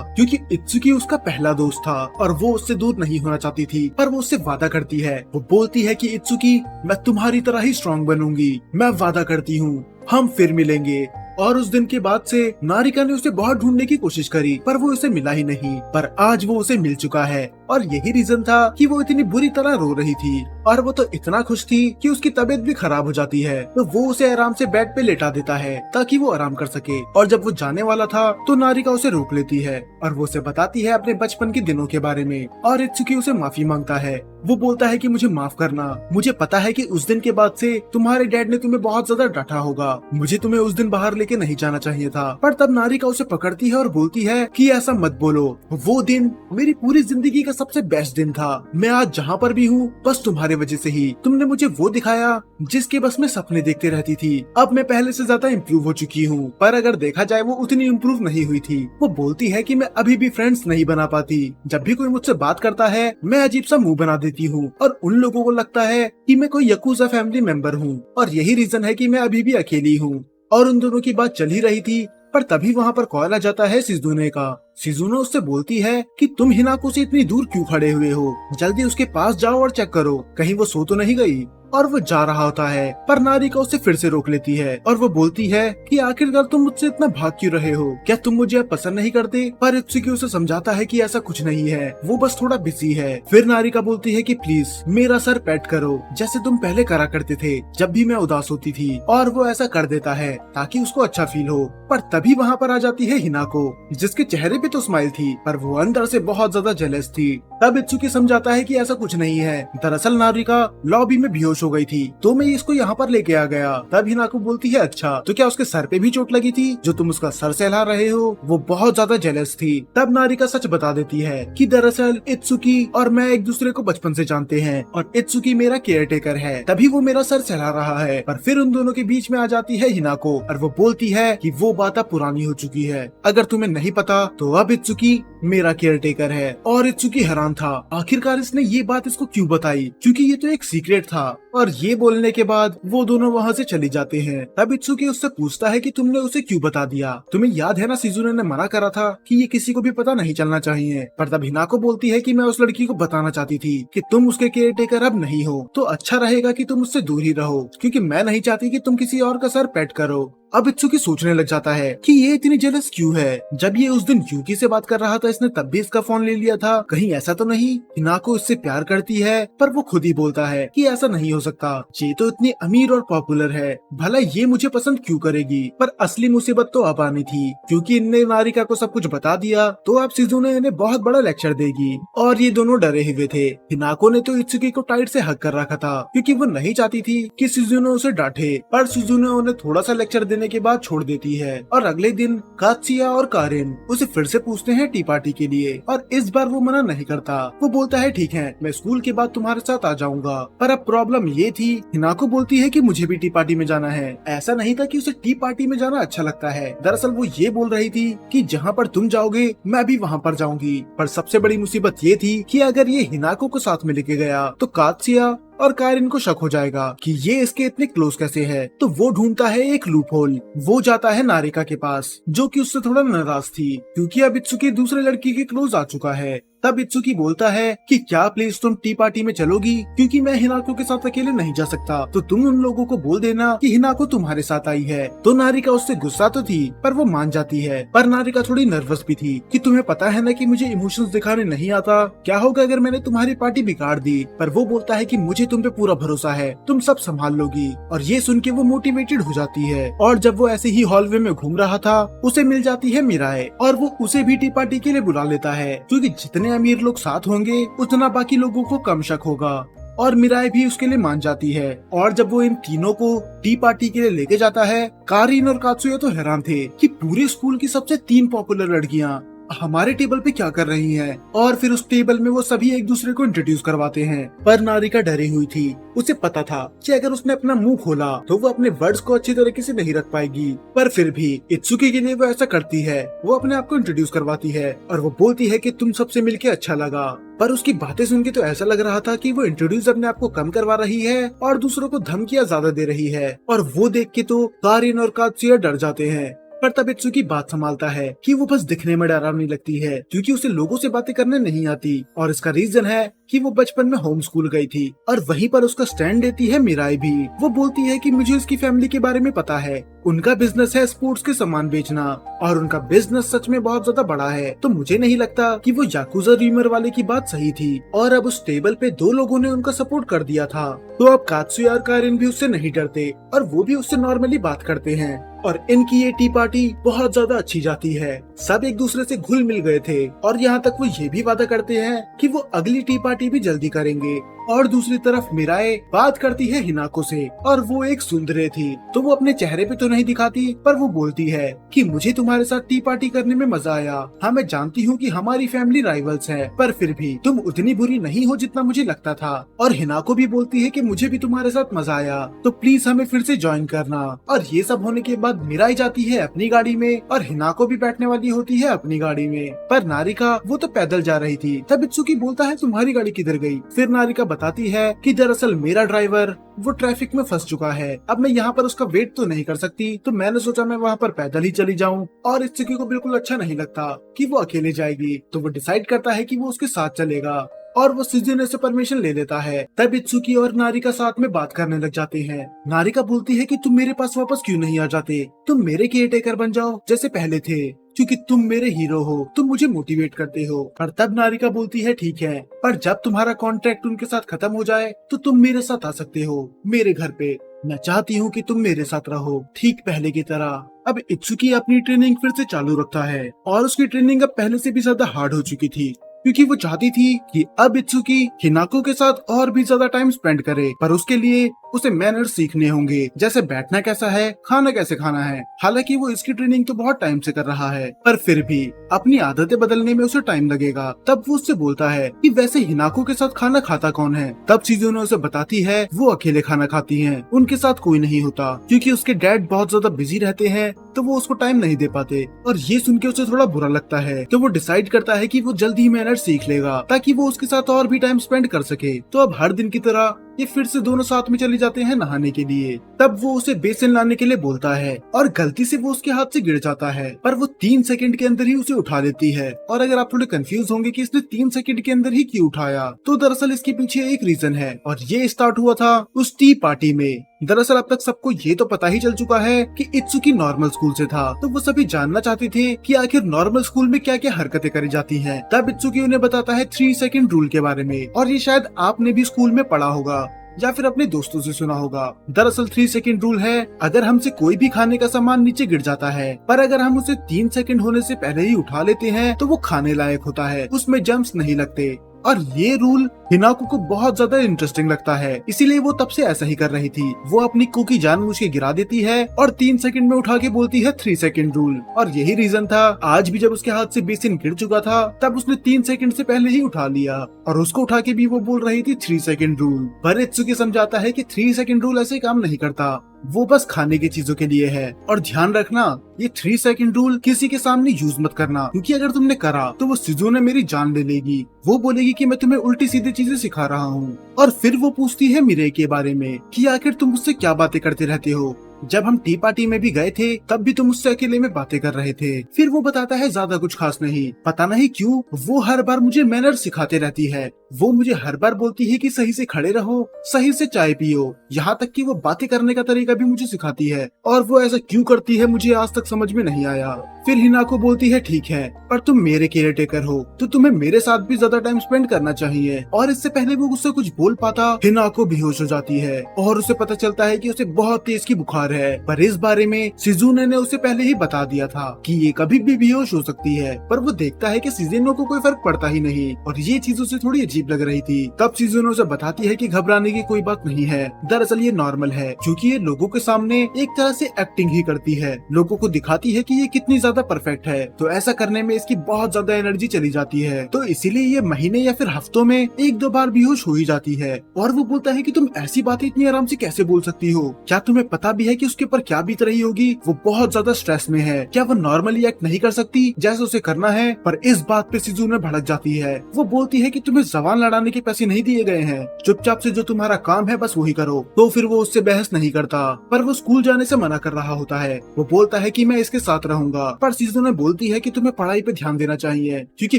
S1: क्योंकि इत्सुकी उसका पहला दोस्त था, और वो उससे दूर नहीं होना चाहती थी। पर वो उससे वादा करती है। वो बोलती है कि इत्सुकी, मैं तुम्हारी तरह ही स्ट्रॉन्ग बनूंगी, मैं वादा करती हूँ, हम फिर मिलेंगे। और उस दिन के बाद से नारिका ने उसे बहुत ढूंढने की कोशिश करी, पर वो उसे मिला ही नहीं। पर आज वो उसे मिल चुका है, और यही रीजन था कि वो इतनी बुरी तरह रो रही थी। और वो तो इतना खुश थी कि उसकी तबीयत भी खराब हो जाती है, तो वो उसे आराम से बेड पे लेटा देता है ताकि वो आराम कर सके। और जब वो जाने वाला था तो नारिका उसे रोक लेती है, और वो उसे बताती है अपने बचपन के दिनों के बारे में। और इत्सुकी उसे माफी मांगता है। वो बोलता है कि मुझे माफ करना, मुझे पता है कि उस दिन के बाद से तुम्हारे डैड ने तुम्हें बहुत ज्यादा डांटा होगा, मुझे तुम्हें उस दिन बाहर लेके नहीं जाना चाहिए था। पर तब नारिका उसे पकड़ती है और बोलती है कि ऐसा मत बोलो, वो दिन मेरी पूरी जिंदगी का सबसे बेस्ट दिन था। मैं आज जहाँ पर भी हूँ बस तुम्हारी वजह से ही। तुमने मुझे वो दिखाया जिसके बस में सपने देखते रहती थी। अब मैं पहले से ज्यादा इम्प्रूव हो चुकी हूँ, पर अगर देखा जाए वो उतनी इम्प्रूव नहीं हुई थी। वो बोलती है कि मैं अभी भी फ्रेंड्स नहीं बना पाती। जब भी कोई मुझसे बात करता है मैं अजीब सा मुंह बना देती हूँ, और उन लोगों को लगता है कि मैं कोई यकूजा फैमिली मेंबर हूँ, और यही रीजन है कि मैं अभी भी अकेली हूँ। और उन दोनों की बात चल ही रही थी, पर तभी वहाँ पर कॉल आ जाता है शिजुने का। शिजुने उससे बोलती है कि तुम हिनाको से इतनी दूर क्यों खड़े हुए हो, जल्दी उसके पास जाओ और चेक करो कहीं वो सो तो नहीं गई। और वो जा रहा होता है, पर नारिका उसे फिर से रोक लेती है, और वो बोलती है कि आखिरकार तुम मुझसे इतना भाग क्यों रहे हो, क्या तुम मुझे अब पसंद नहीं करते। पर इत्सुकी उसे समझाता है कि ऐसा कुछ नहीं है, वो बस थोड़ा बिजी है। फिर नारिका बोलती है कि प्लीज मेरा सर पेट करो, जैसे तुम पहले करा करते थे जब भी मैं उदास होती थी। और वो ऐसा कर देता है ताकि उसको अच्छा फील हो। पर तभी वहाँ पर आ जाती है हिनाको, जिसके चेहरे पे तो स्माइल थी, पर वो अंदर से बहुत ज्यादा जेलस थी। तब इत्सुकी समझाता है कि ऐसा कुछ नहीं है, दरअसल नारिका लॉबी में बेहोश हो गई थी, तो मैं इसको यहाँ पर लेके आ गया। तब हिनाको बोलती है अच्छा, तो क्या उसके सर पे भी चोट लगी थी जो तुम उसका सर सहला रहे हो। वो बहुत ज्यादा जेलस थी। तब नारिका सच बता देती है कि दरअसल इत्सुकी और मैं एक दूसरे को बचपन से जानते हैं, और इत्सुकी मेरा केयर टेकर है, तभी वो मेरा सर सहला रहा है। पर फिर उन दोनों के बीच में आ जाती है हिनाको, और वो बोलती है कि वो बात अब पुरानी हो चुकी है, अगर तुम्हें नहीं पता तो अब इत्सुकी मेरा केयर टेकर है। और इत्सुकी हैरान था, आखिरकार इसने ये बात इसको क्यों बताई, क्योंकि ये तो एक सीक्रेट था। और ये बोलने के बाद वो दोनों वहाँ से चली जाते हैं। तब इत्सुकी उससे पूछता है कि तुमने उसे क्यों बता दिया, तुम्हें याद है ना शिजुने ने मना करा था कि ये किसी को भी पता नहीं चलना चाहिए। पर तब हिनाको बोलती है कि मैं उस लड़की को बताना चाहती थी कि तुम उसके केयर टेकर अब नहीं हो, तो अच्छा रहेगा कि तुम उससे दूर ही रहो, क्योंकि मैं नहीं चाहती कि तुम किसी और का सर पेट करो। अब इत्सुकी सोचने लग जाता है कि ये इतनी जेलस क्यों है, जब ये उस दिन यूकी से बात कर रहा था इसने तब भी इसका फोन ले लिया था, कहीं ऐसा तो नहीं हिनाको इससे प्यार करती है। पर वो खुद ही बोलता है कि ऐसा नहीं हो सकता, ये तो इतनी अमीर और पॉपुलर है, भला ये मुझे पसंद क्यों करेगी। पर असली मुसीबत तो अब आनी थी, क्योंकि इनने नारिका को सब कुछ बता दिया तो अब शिजुने इन्हें बहुत बड़ा लेक्चर देगी। और ये दोनों डरे हुए थे। हिनाको ने तो इत्सुकी को टाइट से हक कर रखा था, क्योंकि वो नहीं चाहती थी कि शिजुने उसे डांटे, पर शिजुने उन्हें थोड़ा सा लेक्चर देने के बाद छोड़ देती है। और अगले दिन कात्सुया और कारिन उसे फिर से पूछते हैं टी पार्टी के लिए, और इस बार वो मना नहीं करता। वो बोलता है ठीक है, मैं स्कूल के बाद तुम्हारे साथ आ जाऊंगा। पर अब प्रॉब्लम ये थी, हिनाको बोलती है कि मुझे भी टी पार्टी में जाना है। ऐसा नहीं था कि उसे टी पार्टी में जाना अच्छा लगता है, दरअसल वो ये बोल रही थी कि जहाँ पर तुम जाओगे मैं भी वहाँ पर जाऊंगी। पर सबसे बड़ी मुसीबत ये थी कि अगर ये हिनाको को साथ में लेके गया तो कात्सुया और कारिन को शक हो जाएगा कि ये इसके इतने क्लोज कैसे है। तो वो ढूंढता है एक लूप होल। वो जाता है नारिका के पास, जो कि उससे थोड़ा नाराज थी, क्योंकि अब इत्सुकी दूसरे लड़की के क्लोज आ चुका है। तब इत्सुकी बोलता है कि क्या प्लीज तुम टी पार्टी में चलोगी, क्योंकि मैं हिनाको के साथ अकेले नहीं जा सकता, तो तुम उन लोगों को बोल देना कि हिनाको तुम्हारे साथ आई है। तो नारिका उससे गुस्सा तो थी, पर वो मान जाती है। पर नारिका थोड़ी नर्वस भी थी कि तुम्हें पता है ना कि मुझे इमोशंस दिखाने नहीं आता, क्या होगा अगर मैंने तुम्हारी पार्टी बिगाड़ दी। पर वो बोलता है कि मुझे तुम पे पूरा भरोसा है, तुम सब संभाल लोगी। और ये सुन के वो मोटिवेटेड हो जाती है। और जब वो ऐसे ही हॉलवे में घूम रहा था, उसे मिल जाती है मिराए, और वो उसे भी टी पार्टी के लिए बुला लेता है, क्योंकि जितने अमीर लोग साथ होंगे उतना बाकी लोगों को कम शक होगा। और मिराए भी उसके लिए मान जाती है। और जब वो इन तीनों को टी पार्टी के लिए लेके जाता है, कारिन और कात्सुया तो हैरान थे कि पूरे स्कूल की सबसे 3 पॉपुलर लड़कियां हमारे टेबल पे क्या कर रही हैं। और फिर उस टेबल में वो सभी एक दूसरे को इंट्रोड्यूस करवाते हैं। पर नारिका डरी हुई थी, उसे पता था कि अगर उसने अपना मुंह खोला तो वो अपने वर्ड्स को अच्छी तरीके से नहीं रख पाएगी। पर फिर भी इत्सुकी के लिए वो ऐसा करती है, वो अपने आप को इंट्रोड्यूस करवाती है और वो बोलती है कि तुम सबसे मिलके अच्छा लगा। पर उसकी बातें सुन के तो ऐसा लग रहा था कि वो इंट्रोड्यूस अपने आप को कम करवा रही है और दूसरों को धमकियां ज्यादा दे रही है। और वो देख के तो कारिन और कात्सुया डर जाते हैं। पर तब इत्सुकी बात संभालता है कि वो बस दिखने में डरावनी लगती है, क्योंकि उसे लोगों से बातें करने नहीं आती। और इसका रीजन है कि वो बचपन में होम स्कूल गई थी। और वहीं पर उसका स्टैंड देती है मिराई भी। वो बोलती है कि मुझे उसकी फैमिली के बारे में पता है, उनका बिजनेस है स्पोर्ट्स के सामान बेचना, और उनका बिजनेस सच में बहुत ज्यादा बड़ा है। तो मुझे नहीं लगता कि वो याकुजा रीमर वाले की बात सही थी। और अब उस टेबल पे 2 लोगों ने उनका सपोर्ट कर दिया था। तो अब कात्सुया और कारिन भी उससे नहीं डरते और वो भी उससे नॉर्मली बात करते हैं। और इनकी ये टी पार्टी बहुत ज्यादा अच्छी जाती है। सब एक दूसरे से घुल मिल गए थे, और यहाँ तक वो ये भी वादा करते हैं कि वो अगली टी पार्टी भी जल्दी करेंगे। और दूसरी तरफ मिराए बात करती है हिनाको से, और वो एक सुंदरे थी, तो वो अपने चेहरे पे तो नहीं दिखाती, पर वो बोलती है कि मुझे तुम्हारे साथ टी पार्टी करने में मजा आया। हाँ, मैं जानती हूँ कि हमारी फैमिली राइवल्स है, पर फिर भी तुम उतनी बुरी नहीं हो जितना मुझे लगता था। और हिनाको भी बोलती है कि मुझे भी तुम्हारे साथ मजा आया, तो प्लीज हमें फिर से ज्वाइन करना। और ये सब होने के बाद मिराई जाती है अपनी गाड़ी में, और हिनाको भी बैठने वाली होती है अपनी गाड़ी में। पर नारिका वो तो पैदल जा रही थी। तब इत्सुकी बोलता है तुम्हारी गाड़ी किधर गई। फिर नारिका बताती है कि दरअसल मेरा ड्राइवर वो ट्रैफिक में फंस चुका है, अब मैं यहाँ पर उसका वेट तो नहीं कर सकती, तो मैंने सोचा मैं वहाँ पर पैदल ही चली जाऊँ। और इत्सुकी को बिल्कुल अच्छा नहीं लगता कि वो अकेले जाएगी, तो वो डिसाइड करता है कि वो उसके साथ चलेगा। और वो शिजुने से परमिशन ले लेता है। तब इत्सुकी और नारिका साथ में बात करने लग जाते हैं। नारिका बोलती है कि तुम मेरे पास वापस क्यों नहीं आ जाते, तुम मेरे केयर टेकर बन जाओ जैसे पहले थे, क्योंकि तुम मेरे हीरो हो, तुम मुझे मोटिवेट करते हो। और तब नारिका बोलती है ठीक है, पर जब तुम्हारा कॉन्ट्रैक्ट उनके साथ खत्म हो जाए तो तुम मेरे साथ आ सकते हो मेरे घर पे। मैं चाहती हूँ कि तुम मेरे साथ रहो ठीक पहले की तरह। अब इत्सुकी अपनी ट्रेनिंग फिर से चालू रखता है, और उसकी ट्रेनिंग अब पहले से भी ज्यादा हार्ड हो चुकी थी, क्योंकि वो चाहती थी कि अब इत्सुकी हिनाको के साथ और भी ज्यादा टाइम स्पेंड करे। पर उसके लिए उसे मैनर्स सीखने होंगे, जैसे बैठना कैसा है, खाना कैसे खाना है। हालांकि वो इसकी ट्रेनिंग तो बहुत टाइम से कर रहा है, पर फिर भी अपनी आदतें बदलने में उसे टाइम लगेगा। तब वो उससे बोलता है कि वैसे हिनाको के साथ खाना खाता कौन है। तब शिजुने उसे बताती है वो अकेले खाना खाती है, उनके साथ कोई नहीं होता, क्योंकि उसके डैड बहुत ज्यादा बिजी रहते हैं, तो वो उसको टाइम नहीं दे पाते। और ये सुन के उसे थोड़ा बुरा लगता है, तो वो डिसाइड करता है कि वो जल्दी ही मैनर्स सीख लेगा, ताकि वो उसके साथ और भी टाइम स्पेंड कर सके। तो अब हर दिन की तरह ये फिर से दोनों साथ में चले जाते हैं नहाने के लिए। तब वो उसे बेसिन लाने के लिए बोलता है, और गलती से वो उसके हाथ से गिर जाता है, पर वो 3 सेकंड के अंदर ही उसे उठा लेती है। और अगर आप थोड़े कंफ्यूज होंगे कि इसने 3 सेकंड के अंदर ही क्यों उठाया, तो दरअसल इसके पीछे एक रीजन है, और ये स्टार्ट हुआ था उस टी पार्टी में। दरअसल अब तक सबको ये तो पता ही चल चुका है कि इत्सुकी नॉर्मल स्कूल से था, तो वो सभी जानना चाहते थे कि आखिर नॉर्मल स्कूल में क्या क्या हरकतें करी जाती हैं। तब इत्सुकी उन्हें बताता है 3 सेकंड रूल के बारे में, और ये शायद आपने भी स्कूल में पढ़ा होगा। या फिर अपने दोस्तों से सुना होगा। दरअसल 3 सेकंड रूल है, अगर हमसे कोई भी खाने का सामान नीचे गिर जाता है पर अगर हम उसे 3 सेकंड होने से पहले ही उठा लेते हैं तो वो खाने लायक होता है, उसमें जर्म्स नहीं लगते। और ये रूल हिनाको को बहुत ज्यादा इंटरेस्टिंग लगता है, इसीलिए वो तब से ऐसा ही कर रही थी। वो अपनी कुकी जानबूझ के गिरा देती है और 3 सेकंड में उठा के बोलती है 3 सेकंड रूल। और यही रीजन था, आज भी जब उसके हाथ से बेसिन गिर चुका था तब उसने 3 सेकंड से पहले ही उठा लिया और उसको उठा के भी वो बोल रही थी 3 सेकंड रूल। पर इत्सुकी समझाता है कि 3 सेकंड रूल ऐसे काम नहीं करता, वो बस खाने की चीजों के लिए है। और ध्यान रखना, ये 3 सेकंड रूल किसी के सामने यूज मत करना, क्योंकि अगर तुमने करा तो वो सिजुने मेरी जान ले लेगी। वो बोलेगी कि मैं तुम्हें उल्टी सीधी चीजें सिखा रहा हूँ। और फिर वो पूछती है मिरे के बारे में कि आखिर तुम मुझसे क्या बातें करते रहते हो। जब हम टी पार्टी में भी गए थे तब भी तुम मुझसे अकेले में बातें कर रहे थे। फिर वो बताता है ज्यादा कुछ खास नहीं, पता नहीं क्यों वो हर बार मुझे मैनर सिखाते रहती है। वो मुझे हर बार बोलती है कि सही से खड़े रहो, सही से चाय पियो, यहाँ तक कि वो बातें करने का तरीका भी मुझे सिखाती है। और वो ऐसा क्यों करती है मुझे आज तक समझ में नहीं आया। फिर हिनाको बोलती है ठीक है, पर तुम मेरे केयर टेकर हो तो तुम्हें मेरे साथ भी ज्यादा टाइम स्पेंड करना चाहिए। और इससे पहले वो उससे कुछ बोल पाता, हिनाको बेहोश हो जाती है और उसे पता चलता है कि उसे बहुत तेज की बुखार है। पर इस बारे में सिजुने ने उसे पहले ही बता दिया था कि ये कभी भी बेहोश हो सकती है। पर वो देखता है कि सिजुनो को कोई फर्क पड़ता ही नहीं और ये चीजों से थोड़ी अजीब लग रही थी। तब सिजुनो उसे बताती है कि घबराने की कोई बात नहीं है, दरअसल ये नॉर्मल है, क्योंकि ये लोगों के सामने एक तरह से एक्टिंग ही करती है, लोगों को दिखाती है कि ये कितनी ज्यादा परफेक्ट है। तो ऐसा करने में इसकी बहुत ज्यादा एनर्जी चली जाती है, तो इसीलिए ये महीने या फिर हफ्तों में 1-2 बार बेहोश हो ही जाती है। और वो बोलता है कि तुम ऐसी बातें इतनी आराम से कैसे बोल सकती हो, क्या तुम्हें पता भी है कि उसके ऊपर क्या बीत रही होगी। वो बहुत ज्यादा स्ट्रेस में है, क्या वो नॉर्मली एक्ट नहीं कर सकती जैसे उसे करना है। पर इस बात पे सिजुने भड़क जाती है। वो बोलती है कि तुम्हें जबान लड़ाने के पैसे नहीं दिए गए हैं, चुपचाप से जो तुम्हारा काम है बस वही करो। तो फिर वो उससे बहस नहीं करता, पर वो स्कूल जाने से मना कर रहा होता है। वो बोलता है कि मैं इसके साथ रहूंगा, पर सिजुने बोलती है कि तुम्हें पढ़ाई पे ध्यान देना चाहिए, क्योंकि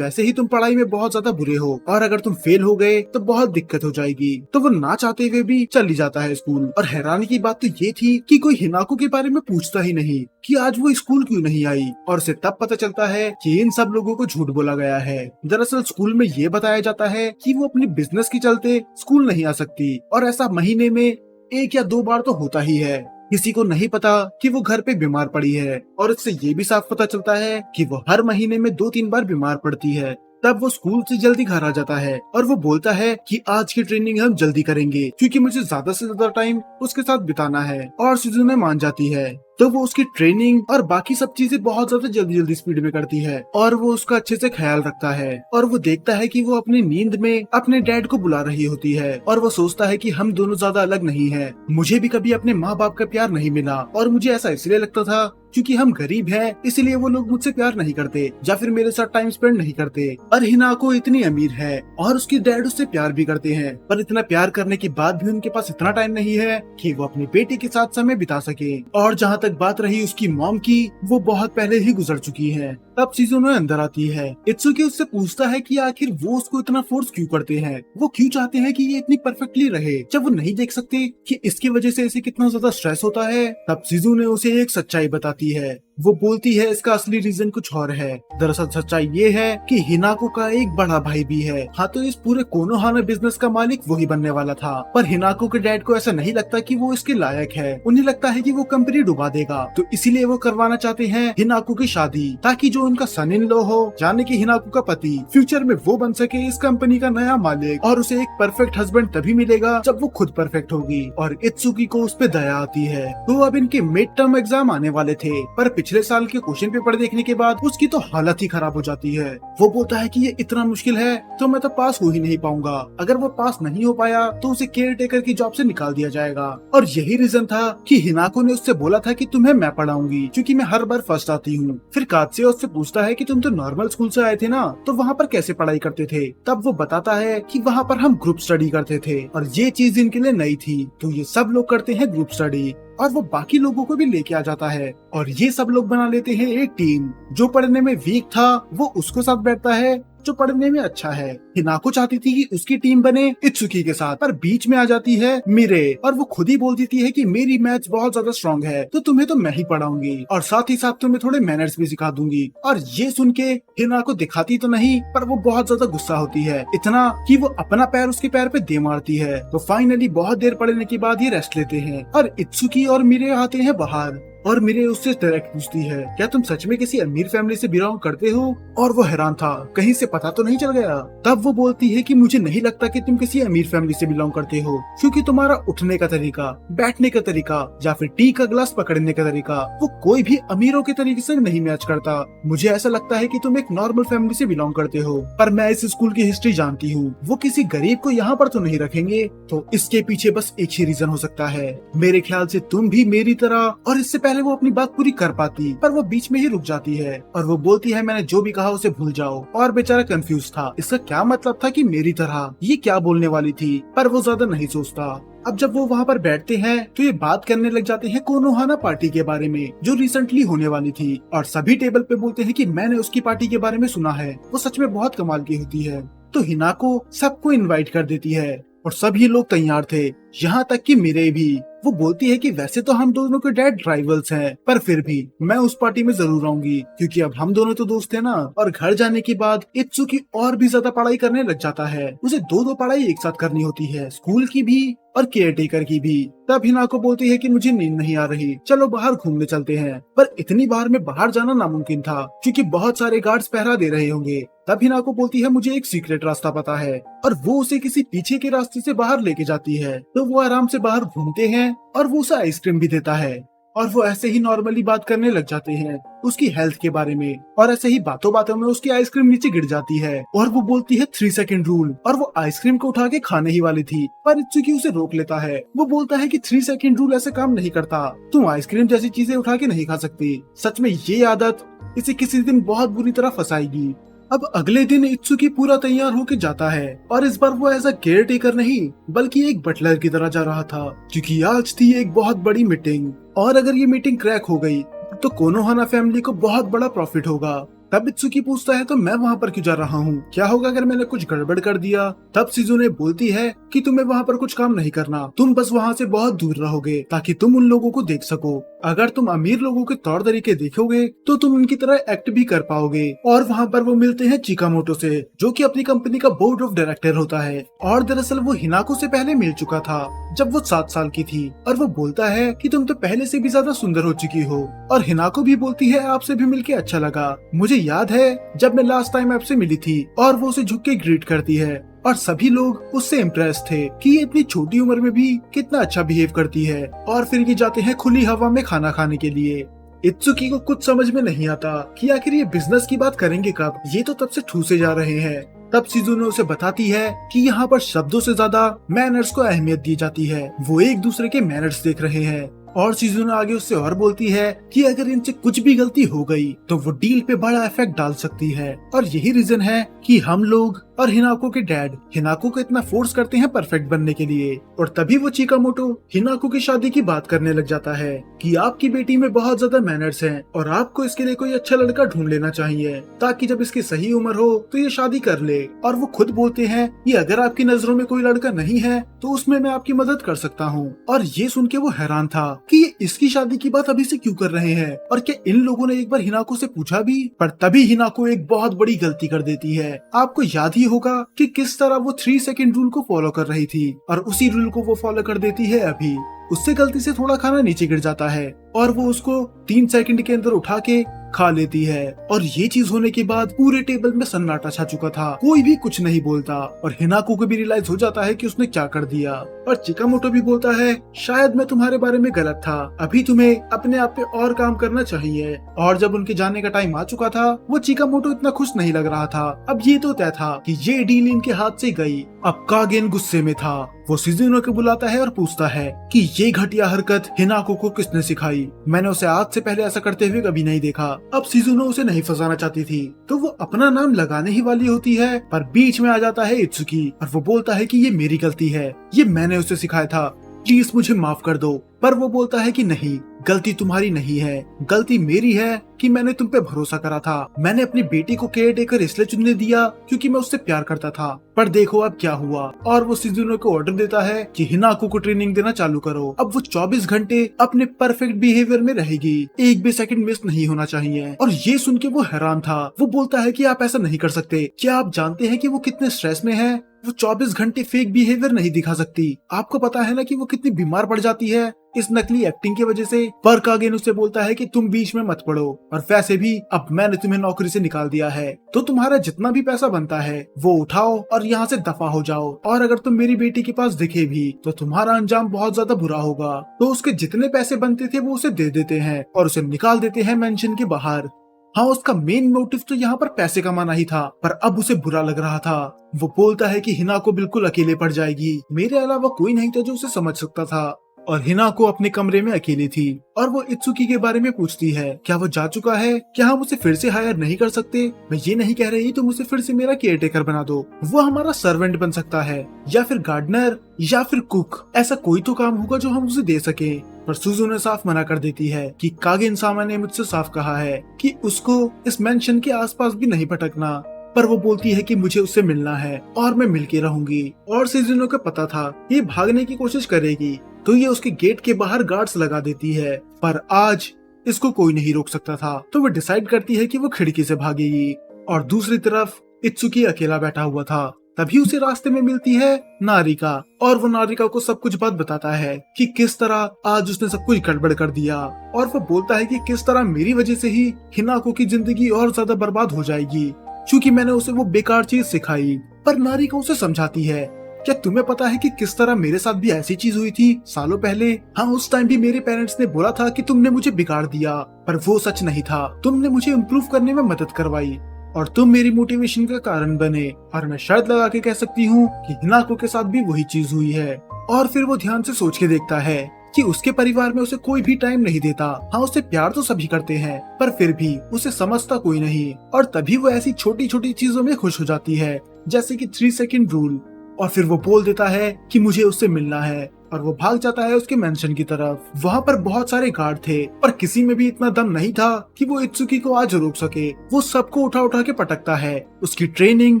S1: वैसे ही तुम पढ़ाई में बहुत ज्यादा बुरे हो और अगर तुम फेल हो गए तो बहुत दिक्कत हो जाएगी। तो वो ना चाहते हुए भी चली जाता है स्कूल। और हैरानी की बात तो ये थी कि कोई हिनाको के बारे में पूछता ही नहीं कि आज वो स्कूल क्यों नहीं आई। और उसे तब पता चलता है कि इन सब लोगों को झूठ बोला गया है। दरअसल स्कूल में ये बताया जाता है कि वो अपनी बिजनेस के चलते स्कूल नहीं आ सकती, और ऐसा महीने में 1 या 2 बार तो होता ही है। किसी को नहीं पता कि वो घर पे बीमार पड़ी है, और इससे ये भी साफ पता चलता है कि वो हर महीने में 2-3 बार बीमार पड़ती है। तब वो स्कूल से जल्दी घर आ जाता है और वो बोलता है कि आज की ट्रेनिंग हम जल्दी करेंगे, क्योंकि मुझे ज्यादा से ज्यादा टाइम उसके साथ बिताना है। और सिजुने मान जाती है, तो वो उसकी ट्रेनिंग और बाकी सब चीजें बहुत ज्यादा जल्दी जल्दी स्पीड में करती है और वो उसका अच्छे से ख्याल रखता है। और वो देखता है कि वो अपनी नींद में अपने डैड को बुला रही होती है, और वो सोचता है कि हम दोनों ज्यादा अलग नहीं है, मुझे भी कभी अपने माँ बाप का प्यार नहीं मिला और मुझे ऐसा इसलिए लगता था क्योंकि हम गरीब हैं, इसलिए वो लोग मुझसे प्यार नहीं करते या फिर मेरे साथ टाइम स्पेंड नहीं करते। और हिनाको इतनी अमीर है और उसके डैड उससे प्यार भी करते हैं, पर इतना प्यार करने के बाद भी उनके पास इतना टाइम नहीं है कि वो अपनी बेटी के साथ समय बिता सके। और जहाँ तक बात रही उसकी मॉम की, वो बहुत पहले ही गुजर चुकी है। तब सिजुने अंदर आती है। इत्सुकी उससे पूछता है कि आखिर वो उसको इतना फोर्स क्यों करते हैं, वो क्यों चाहते हैं कि ये इतनी परफेक्टली रहे जब वो नहीं देख सकते कि इसकी वजह से इसे कितना ज्यादा स्ट्रेस होता है। तब सिजुने उसे एक सच्चाई बताती है। वो बोलती है इसका असली रीजन कुछ और है। दरअसल सच्चाई ये है कि हिनाको का एक बड़ा भाई भी है। हाँ, तो इस पूरे कोनोहाना बिजनेस का मालिक वही बनने वाला था, पर हिनाको के डैड को ऐसा नहीं लगता कि वो इसके लायक है। उन्हें लगता है कि वो कंपनी डुबा देगा, तो इसीलिए वो करवाना चाहते हैं हिनाको की शादी, ताकि जो उनका सन इन लॉ हो, यानी कि हिनाको का पति, फ्यूचर में वो बन सके इस कंपनी का नया मालिक। और उसे एक परफेक्ट हस्बैंड तभी मिलेगा जब वो खुद परफेक्ट होगी। और इत्सुकी को उस पे दया आती है। तो अब इनके मिड टर्म एग्जाम आने वाले थे, पर पिछले साल के क्वेश्चन पेपर देखने के बाद उसकी तो हालत ही खराब हो जाती है। वो बोलता है कि ये इतना मुश्किल है तो मैं तो पास हो ही नहीं पाऊंगा। अगर वो पास नहीं हो पाया तो उसे केयर टेकर की जॉब से निकाल दिया जाएगा। और यही रीजन था कि हिनाको ने उससे बोला था कि तुम्हें मैं पढ़ाऊंगी, क्योंकि मैं हर बार फर्स्ट आती हूँ। फिर कात्सुयो उससे पूछता है कि तुम तो नॉर्मल स्कूल से आए थे ना, तो वहाँ पर कैसे पढ़ाई करते थे। तब वो बताता है कि वहाँ पर हम ग्रुप स्टडी करते थे और ये चीज इनके लिए नई थी, तो ये सब लोग करते हैं ग्रुप स्टडी। और वो बाकी लोगों को भी लेके आ जाता है और ये सब लोग बना लेते हैं एक टीम। जो पढ़ने में वीक था वो उसको साथ बैठता है जो पढ़ने में अच्छा है। हिनाको चाहती थी कि उसकी टीम बने इत्सुकी के साथ, पर बीच में आ जाती है मिरे और वो खुद ही बोल देती है कि मेरी मैथ्स बहुत ज्यादा स्ट्रांग है, तो तुम्हें तो मैं ही पढ़ाऊंगी और साथ ही साथ तुम्हें थोड़े मैनर्स भी सिखा दूंगी। और ये सुन के हिनाको दिखाती तो नहीं, पर वो बहुत ज्यादा गुस्सा होती है, इतना कि वो अपना पैर उसके पैर पे दे मारती है। तो फाइनली बहुत देर पढ़ने के बाद ये रेस्ट लेते हैं और इत्सुकी और मिरे आते हैं बाहर और मिरे उससे डायरेक्ट पूछती है, क्या तुम सच में किसी अमीर फैमिली से बिलोंग करते हो? और वो हैरान था, कहीं से पता तो नहीं चल गया। तब वो बोलती है कि मुझे नहीं लगता कि तुम किसी अमीर फैमिली से बिलोंग करते हो, क्योंकि तुम्हारा उठने का तरीका, बैठने का तरीका या फिर टी का ग्लास पकड़ने का तरीका वो कोई भी अमीरों के तरीके से नहीं मैच करता। मुझे ऐसा लगता है कि तुम एक नॉर्मल फैमिली से बिलोंग करते हो। पर मैं इस स्कूल की हिस्ट्री जानती हूँ, वो किसी गरीब को यहाँ पर तो नहीं रखेंगे। तो इसके पीछे बस एक ही रीजन हो सकता है, मेरे ख्याल से तुम भी मेरी तरह। और इससे पहले वो अपनी बात पूरी कर पाती, पर वो बीच में ही रुक जाती है और वो बोलती है, मैंने जो भी कहा उसे भूल जाओ। और बेचारा कंफ्यूज था, इसका क्या मतलब था कि मेरी तरह ये क्या बोलने वाली थी, पर वो ज्यादा नहीं सोचता। अब जब वो वहाँ पर बैठते हैं तो ये बात करने लग जाते हैं कोनोहाना पार्टी के बारे में, जो रिसेंटली होने वाली थी। और सभी टेबल पे बोलते हैं कि मैंने उसकी पार्टी के बारे में सुना है, वो सच में बहुत कमाल की होती है। तो हिनाको सबको इनवाइट कर देती है और सभी लोग तैयार थे, यहाँ तक कि मिरे भी। वो बोलती है कि वैसे तो हम दोनों के डैड राइवल्स हैं, पर फिर भी मैं उस पार्टी में जरूर आऊंगी, क्योंकि अब हम दोनों तो दोस्त हैं ना। और घर जाने के बाद इत्सुकी और भी ज्यादा पढ़ाई करने लग जाता है, उसे दो पढ़ाई एक साथ करनी होती है, स्कूल की भी और केयर टेकर की भी। तब हिनाको बोलती है कि मुझे नींद नहीं आ रही, चलो बाहर घूमने चलते हैं। पर इतनी बार में बाहर जाना नामुमकिन था, क्योंकि बहुत सारे गार्ड्स पहरा दे रहे होंगे। तब हिनाको बोलती है, मुझे एक सीक्रेट रास्ता पता है, और वो उसे किसी पीछे के रास्ते से बाहर लेके जाती है। तो वो आराम से बाहर घूमते हैं और वो उसे आइसक्रीम भी देता है। और वो ऐसे ही नॉर्मली बात करने लग जाते हैं उसकी हेल्थ के बारे में। और ऐसे ही बातों बातों में उसकी आइसक्रीम नीचे गिर जाती है और वो बोलती है 3 सेकंड रूल, और वो आइसक्रीम को उठा के खाने ही वाली थी, पर इत्सुकी उसे रोक लेता है। वो बोलता है कि 3 सेकंड रूल ऐसे काम नहीं करता, तुम आइसक्रीम जैसी चीजें उठा के नहीं खा सकती। सच में ये आदत इसे किसी दिन बहुत बुरी तरह फंसाएगी। अब अगले दिन इत्सुकी पूरा तैयार होके जाता है, और इस बार वो एज अ केयर टेकर नहीं बल्कि एक बटलर की तरह जा रहा था, क्योंकि आज थी एक बहुत बड़ी मीटिंग। और अगर ये मीटिंग क्रैक हो गई तो कोनोहाना फैमिली को बहुत बड़ा प्रॉफिट होगा। तब इत्सुकी पूछता है, तो मैं वहाँ पर क्यों जा रहा हूँ, क्या होगा अगर मैंने कुछ गड़बड़ कर दिया? तब शिजुने बोलती है कि तुम्हें वहाँ पर कुछ काम नहीं करना, तुम बस वहाँ से बहुत दूर रहोगे ताकि तुम उन लोगों को देख सको। अगर तुम अमीर लोगों के तौर तरीके देखोगे तो तुम उनकी तरह एक्ट भी कर पाओगे। और वहाँ पर वो मिलते हैं चिकामोटो से, जो कि अपनी कंपनी का बोर्ड ऑफ डायरेक्टर होता है। और दरअसल वो हिनाको से पहले मिल चुका था जब वो 7 साल की थी। और वो बोलता है कि तुम तो पहले से भी ज्यादा सुंदर हो चुकी हो। और हिनाको भी बोलती है, आपसे भी मिलके अच्छा लगा, मुझे याद है जब मैं लास्ट टाइम आपसे मिली थी। और वो उसे झुक के ग्रीट करती है और सभी लोग उससे इम्प्रेस थे कि ये इतनी छोटी उम्र में भी कितना अच्छा बिहेव करती है। और फिर ये जाते हैं खुली हवा में खाना खाने के लिए। इत्सुकी को कुछ समझ में नहीं आता कि आखिर ये बिजनेस की बात करेंगे कब, ये तो तब से ठूसे जा रहे हैं। तब शिजुने उसे बताती है कि यहाँ पर शब्दों से ज्यादा मैनर्स को अहमियत दी जाती है, वो एक दूसरे के मैनर्स देख रहे हैं। और शिजुने आगे उससे और बोलती है कि अगर इनसे कुछ भी गलती हो गई तो वो डील पे बड़ा इफेक्ट डाल सकती है। और यही रीजन है कि हम लोग और हिनाको के डैड हिनाको को इतना फोर्स करते हैं परफेक्ट बनने के लिए। और तभी वो चिकामोटो हिनाको की शादी की बात करने लग जाता है कि आपकी बेटी में बहुत ज्यादा मैनर्स हैं और आपको इसके लिए कोई अच्छा लड़का ढूंढ लेना चाहिए, ताकि जब इसकी सही उम्र हो तो ये शादी कर ले। और वो खुद बोलते हैं कि अगर आपकी नजरों में कोई लड़का नहीं है तो उसमें मैं आपकी मदद कर सकता हूँ। और ये सुन के वो हैरान था कि ये इसकी शादी की बात अभी से क्यों कर रहे हैं, और क्या इन लोगों ने एक बार हिनाको से पूछा भी? पर तभी हिनाको एक बहुत बड़ी गलती कर देती है। आपको याद ही होगा कि किस तरह वो 3 सेकंड रूल को फॉलो कर रही थी, और उसी रूल को वो फॉलो कर देती है अभी। उससे गलती से थोड़ा खाना नीचे गिर जाता है और वो उसको 3 सेकंड के अंदर उठा के खा लेती है। और ये चीज होने के बाद पूरे टेबल में सन्नाटा छा चुका था, कोई भी कुछ नहीं बोलता। और हिनाको को भी रियलाइज हो जाता है कि उसने क्या कर दिया। और चिकामोटो भी बोलता है, शायद मैं तुम्हारे बारे में गलत था, अभी तुम्हें अपने आप पे और काम करना चाहिए। और जब उनके जाने का टाइम आ चुका था, वो चिकामोटो इतना खुश नहीं लग रहा था। अब ये तो तय था कि ये डील इनके हाथ से गई। अब कागेन गुस्से में था, वो शिजुने को बुलाता है और पूछता है कि ये घटिया हरकत हिनाको को किसने सिखाई, मैंने उसे आज से पहले ऐसा करते हुए कभी नहीं देखा। अब शिजुने उसे नहीं फंसाना चाहती थी तो वो अपना नाम लगाने ही वाली होती है, पर बीच में आ जाता है इत्सुकी और वो बोलता है कि ये मेरी गलती है, ये मैंने उसे सिखाया था। प्लीज मुझे माफ कर दो। पर वो बोलता है कि नहीं, गलती तुम्हारी नहीं है, गलती मेरी है कि मैंने तुम पे भरोसा करा था। मैंने अपनी बेटी को केयर टेकर इसलिए चुनने दिया क्योंकि मैं उससे प्यार करता था। पर देखो अब क्या हुआ। और वो शिजुने को ऑर्डर देता है कि हिनाको को ट्रेनिंग देना चालू करो। अब वो 24 घंटे अपने परफेक्ट बिहेवियर में रहेगी, एक भी सेकंड मिस नहीं होना चाहिए। और ये सुन के वो हैरान था। वो बोलता है कि आप ऐसा नहीं कर सकते। क्या आप जानते हैं कि वो कितने स्ट्रेस में है? वो 24 घंटे फेक बिहेवियर नहीं दिखा सकती। आपको पता है ना कि वो कितनी बीमार पड़ जाती है इस नकली एक्टिंग की वजह से। पर कागेन उसे बोलता है कि तुम बीच में मत पड़ो, और वैसे भी अब मैंने तुम्हें नौकरी से निकाल दिया है, तो तुम्हारा जितना भी पैसा बनता है वो उठाओ और यहाँ से दफा हो जाओ। और अगर तुम मेरी बेटी के पास दिखे भी तो तुम्हारा अंजाम बहुत ज्यादा बुरा होगा। तो उसके जितने पैसे बनते थे वो उसे दे देते हैं और उसे निकाल देते हैं मेंशन के बाहर। हाँ, उसका मेन मोटिव तो यहाँ पर पैसे कमाना ही था, पर अब उसे बुरा लग रहा था। वो बोलता है कि हिनाको बिल्कुल अकेले पड़ जाएगी, मेरे अलावा कोई नहीं था जो उसे समझ सकता था। और हिनाको अपने कमरे में अकेली थी और वो इत्सुकी के बारे में पूछती है, क्या वो जा चुका है? क्या हम उसे फिर से हायर नहीं कर सकते? मैं ये नहीं कह रही तुम उसे फिर से मेरा केयर टेकर बना दो, वो हमारा सर्वेंट बन सकता है, या फिर गार्डनर, या फिर कुक। ऐसा कोई तो काम होगा जो हम उसे दे सके। पर सुजू ने साफ मना कर देती है कि कागेन सामा ने मुझसे साफ कहा है कि उसको इस मेंशन के आसपास भी नहीं भटकना। पर वो बोलती है कि मुझे उससे मिलना है और मैं मिलके रहूंगी। और सिजुनो को पता था ये भागने की कोशिश करेगी, तो ये उसके गेट के बाहर गार्ड्स लगा देती है। पर आज इसको कोई नहीं रोक सकता था, तो वो डिसाइड करती है कि वो खिड़की से भागेगी। और दूसरी तरफ इत्सुकी अकेला बैठा हुआ था। तभी उसे रास्ते में मिलती है नारिका, और वो नारिका को सब कुछ बात बताता है कि किस तरह आज उसने सब कुछ गड़बड़ कर दिया। और वो बोलता है कि किस तरह मेरी वजह से ही हिनाको की जिंदगी और ज्यादा बर्बाद हो जाएगी, क्योंकि मैंने उसे वो बेकार चीज सिखाई। पर नारिका उसे समझाती है, क्या तुम्हें पता है कि किस तरह मेरे साथ भी ऐसी चीज हुई थी सालों पहले? हाँ, उस टाइम भी मेरे पेरेंट्स ने बोला था कि तुमने मुझे बिगाड़ दिया, पर वो सच नहीं था। तुमने मुझे इम्प्रूव करने में मदद करवाई और तुम मेरी मोटिवेशन का कारण बने। और मैं शर्त लगा के कह सकती हूँ कि हिनाको के साथ भी वही चीज हुई है। और फिर वो ध्यान से सोच के देखता है कि उसके परिवार में उसे कोई भी टाइम नहीं देता। हाँ, उसे प्यार तो सभी करते हैं, पर फिर भी उसे समझता कोई नहीं। और तभी वो ऐसी छोटी छोटी चीजों में खुश हो जाती है, जैसे कि 3 सेकंड रूल। और फिर वो बोल देता है कि मुझे उससे मिलना है, और वो भाग जाता है उसके मेंशन की तरफ। वहाँ पर बहुत सारे गार्ड थे, पर किसी में भी इतना दम नहीं था कि वो इत्सुकी को आज रोक सके। वो सबको उठा उठा के पटकता है। उसकी ट्रेनिंग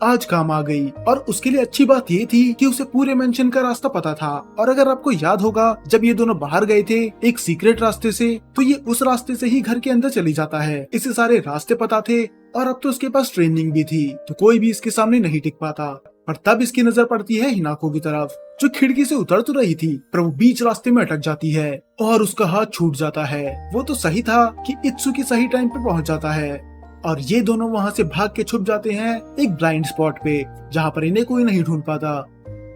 S1: आज काम आ गई, और उसके लिए अच्छी बात ये थी कि उसे पूरे मेंशन का रास्ता पता था। और अगर आपको याद होगा, जब ये दोनों बाहर गए थे एक सीक्रेट रास्ते से, तो ये उस रास्ते से ही घर के अंदर चली जाता है। इसे सारे रास्ते पता थे, और अब तो उसके पास ट्रेनिंग भी थी, तो कोई भी इसके सामने नहीं टिक पाता। पर तब इसकी नजर पड़ती है हिनाको की तरफ, जो खिड़की से उतर तो रही थी, पर वो बीच रास्ते में अटक जाती है और उसका हाथ छूट जाता है। वो तो सही था कि इत्सुकी सही टाइम पे पहुंच जाता है, और ये दोनों वहाँ से भाग के छुप जाते हैं एक ब्लाइंड स्पॉट पे, जहाँ पर इन्हें कोई नहीं ढूंढ पाता।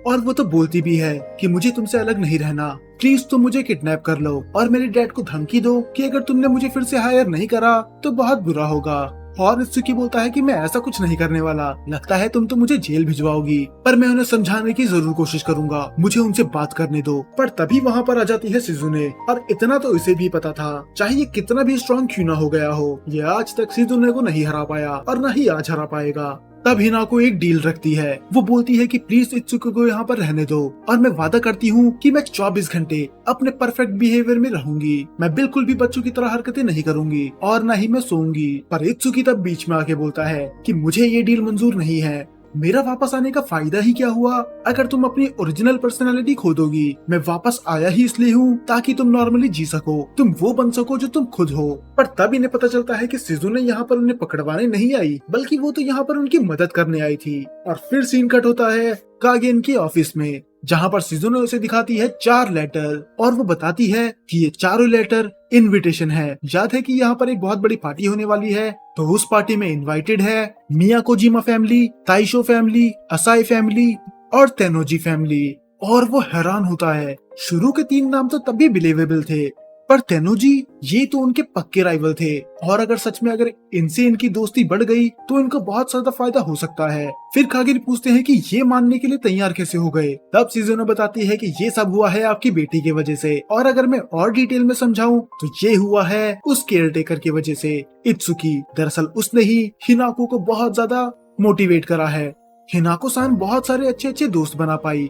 S1: और वो तो बोलती भी है कि मुझे तुमसे अलग नहीं रहना, प्लीज तुम मुझे किडनैप कर लो और मेरे डैड को धमकी दो कि अगर तुमने मुझे फिर से हायर नहीं करा तो बहुत बुरा होगा। और इत्सुकी बोलता है कि मैं ऐसा कुछ नहीं करने वाला, लगता है तुम तो मुझे जेल भिजवाओगी, पर मैं उन्हें समझाने की जरूर कोशिश करूंगा, मुझे उनसे बात करने दो। पर तभी वहाँ पर आ जाती है सिजुने, और इतना तो इसे भी पता था, चाहे ये कितना भी स्ट्रॉन्ग क्यों ना हो गया हो, ये आज तक सिजुने को नहीं हरा पाया और न ही आज हरा पाएगा। तब हिनाको एक डील रखती है। वो बोलती है कि प्लीज इत्सुकी को यहाँ पर रहने दो, और मैं वादा करती हूँ कि मैं 24 घंटे अपने परफेक्ट बिहेवियर में रहूंगी। मैं बिल्कुल भी बच्चों की तरह हरकतें नहीं करूंगी और न ही मैं सोऊंगी। पर इत्सुकी तब बीच में आके बोलता है कि मुझे ये डील मंजूर नहीं है। मेरा वापस आने का फायदा ही क्या हुआ अगर तुम अपनी ओरिजिनल पर्सनालिटी खो दोगी? मैं वापस आया ही इसलिए हूँ ताकि तुम नॉर्मली जी सको, तुम वो बन सको जो तुम खुद हो। पर तब इन्हें पता चलता है कि सिजुने यहाँ पर उन्हें पकड़वाने नहीं आई, बल्कि वो तो यहाँ पर उनकी मदद करने आई थी। और फिर सीन कट होता है कागेन के ऑफिस में, जहाँ पर सिजुने उसे दिखाती है 4 लेटर, और वो बताती है कि ये चारों लेटर इनविटेशन है। याद है कि यहाँ पर एक बहुत बड़ी पार्टी होने वाली है, तो उस पार्टी में इनवाइटेड है मियाकोजिमा फैमिली, ताइशो फैमिली, असाई फैमिली और तेनोजी फैमिली। और वो हैरान होता है, शुरू के 3 नाम तो तब भी बिलीवेबल थे, पर तेनोजी ये तो उनके पक्के राइवल थे, और अगर सच में अगर इनसे इनकी दोस्ती बढ़ गई तो इनको बहुत ज्यादा फायदा हो सकता है। फिर कागेन पूछते हैं कि ये मानने के लिए तैयार कैसे हो गए? तब सिजुने बताती है कि ये सब हुआ है आपकी बेटी की वजह से, और अगर मैं और डिटेल में समझाऊं तो ये हुआ है उस केयर टेकर की वजह से, इत्सुकी। दरअसल उसने ही हिनाको को बहुत ज्यादा मोटिवेट करा है। हिनाको सान बहुत सारे अच्छे अच्छे दोस्त बना पाई,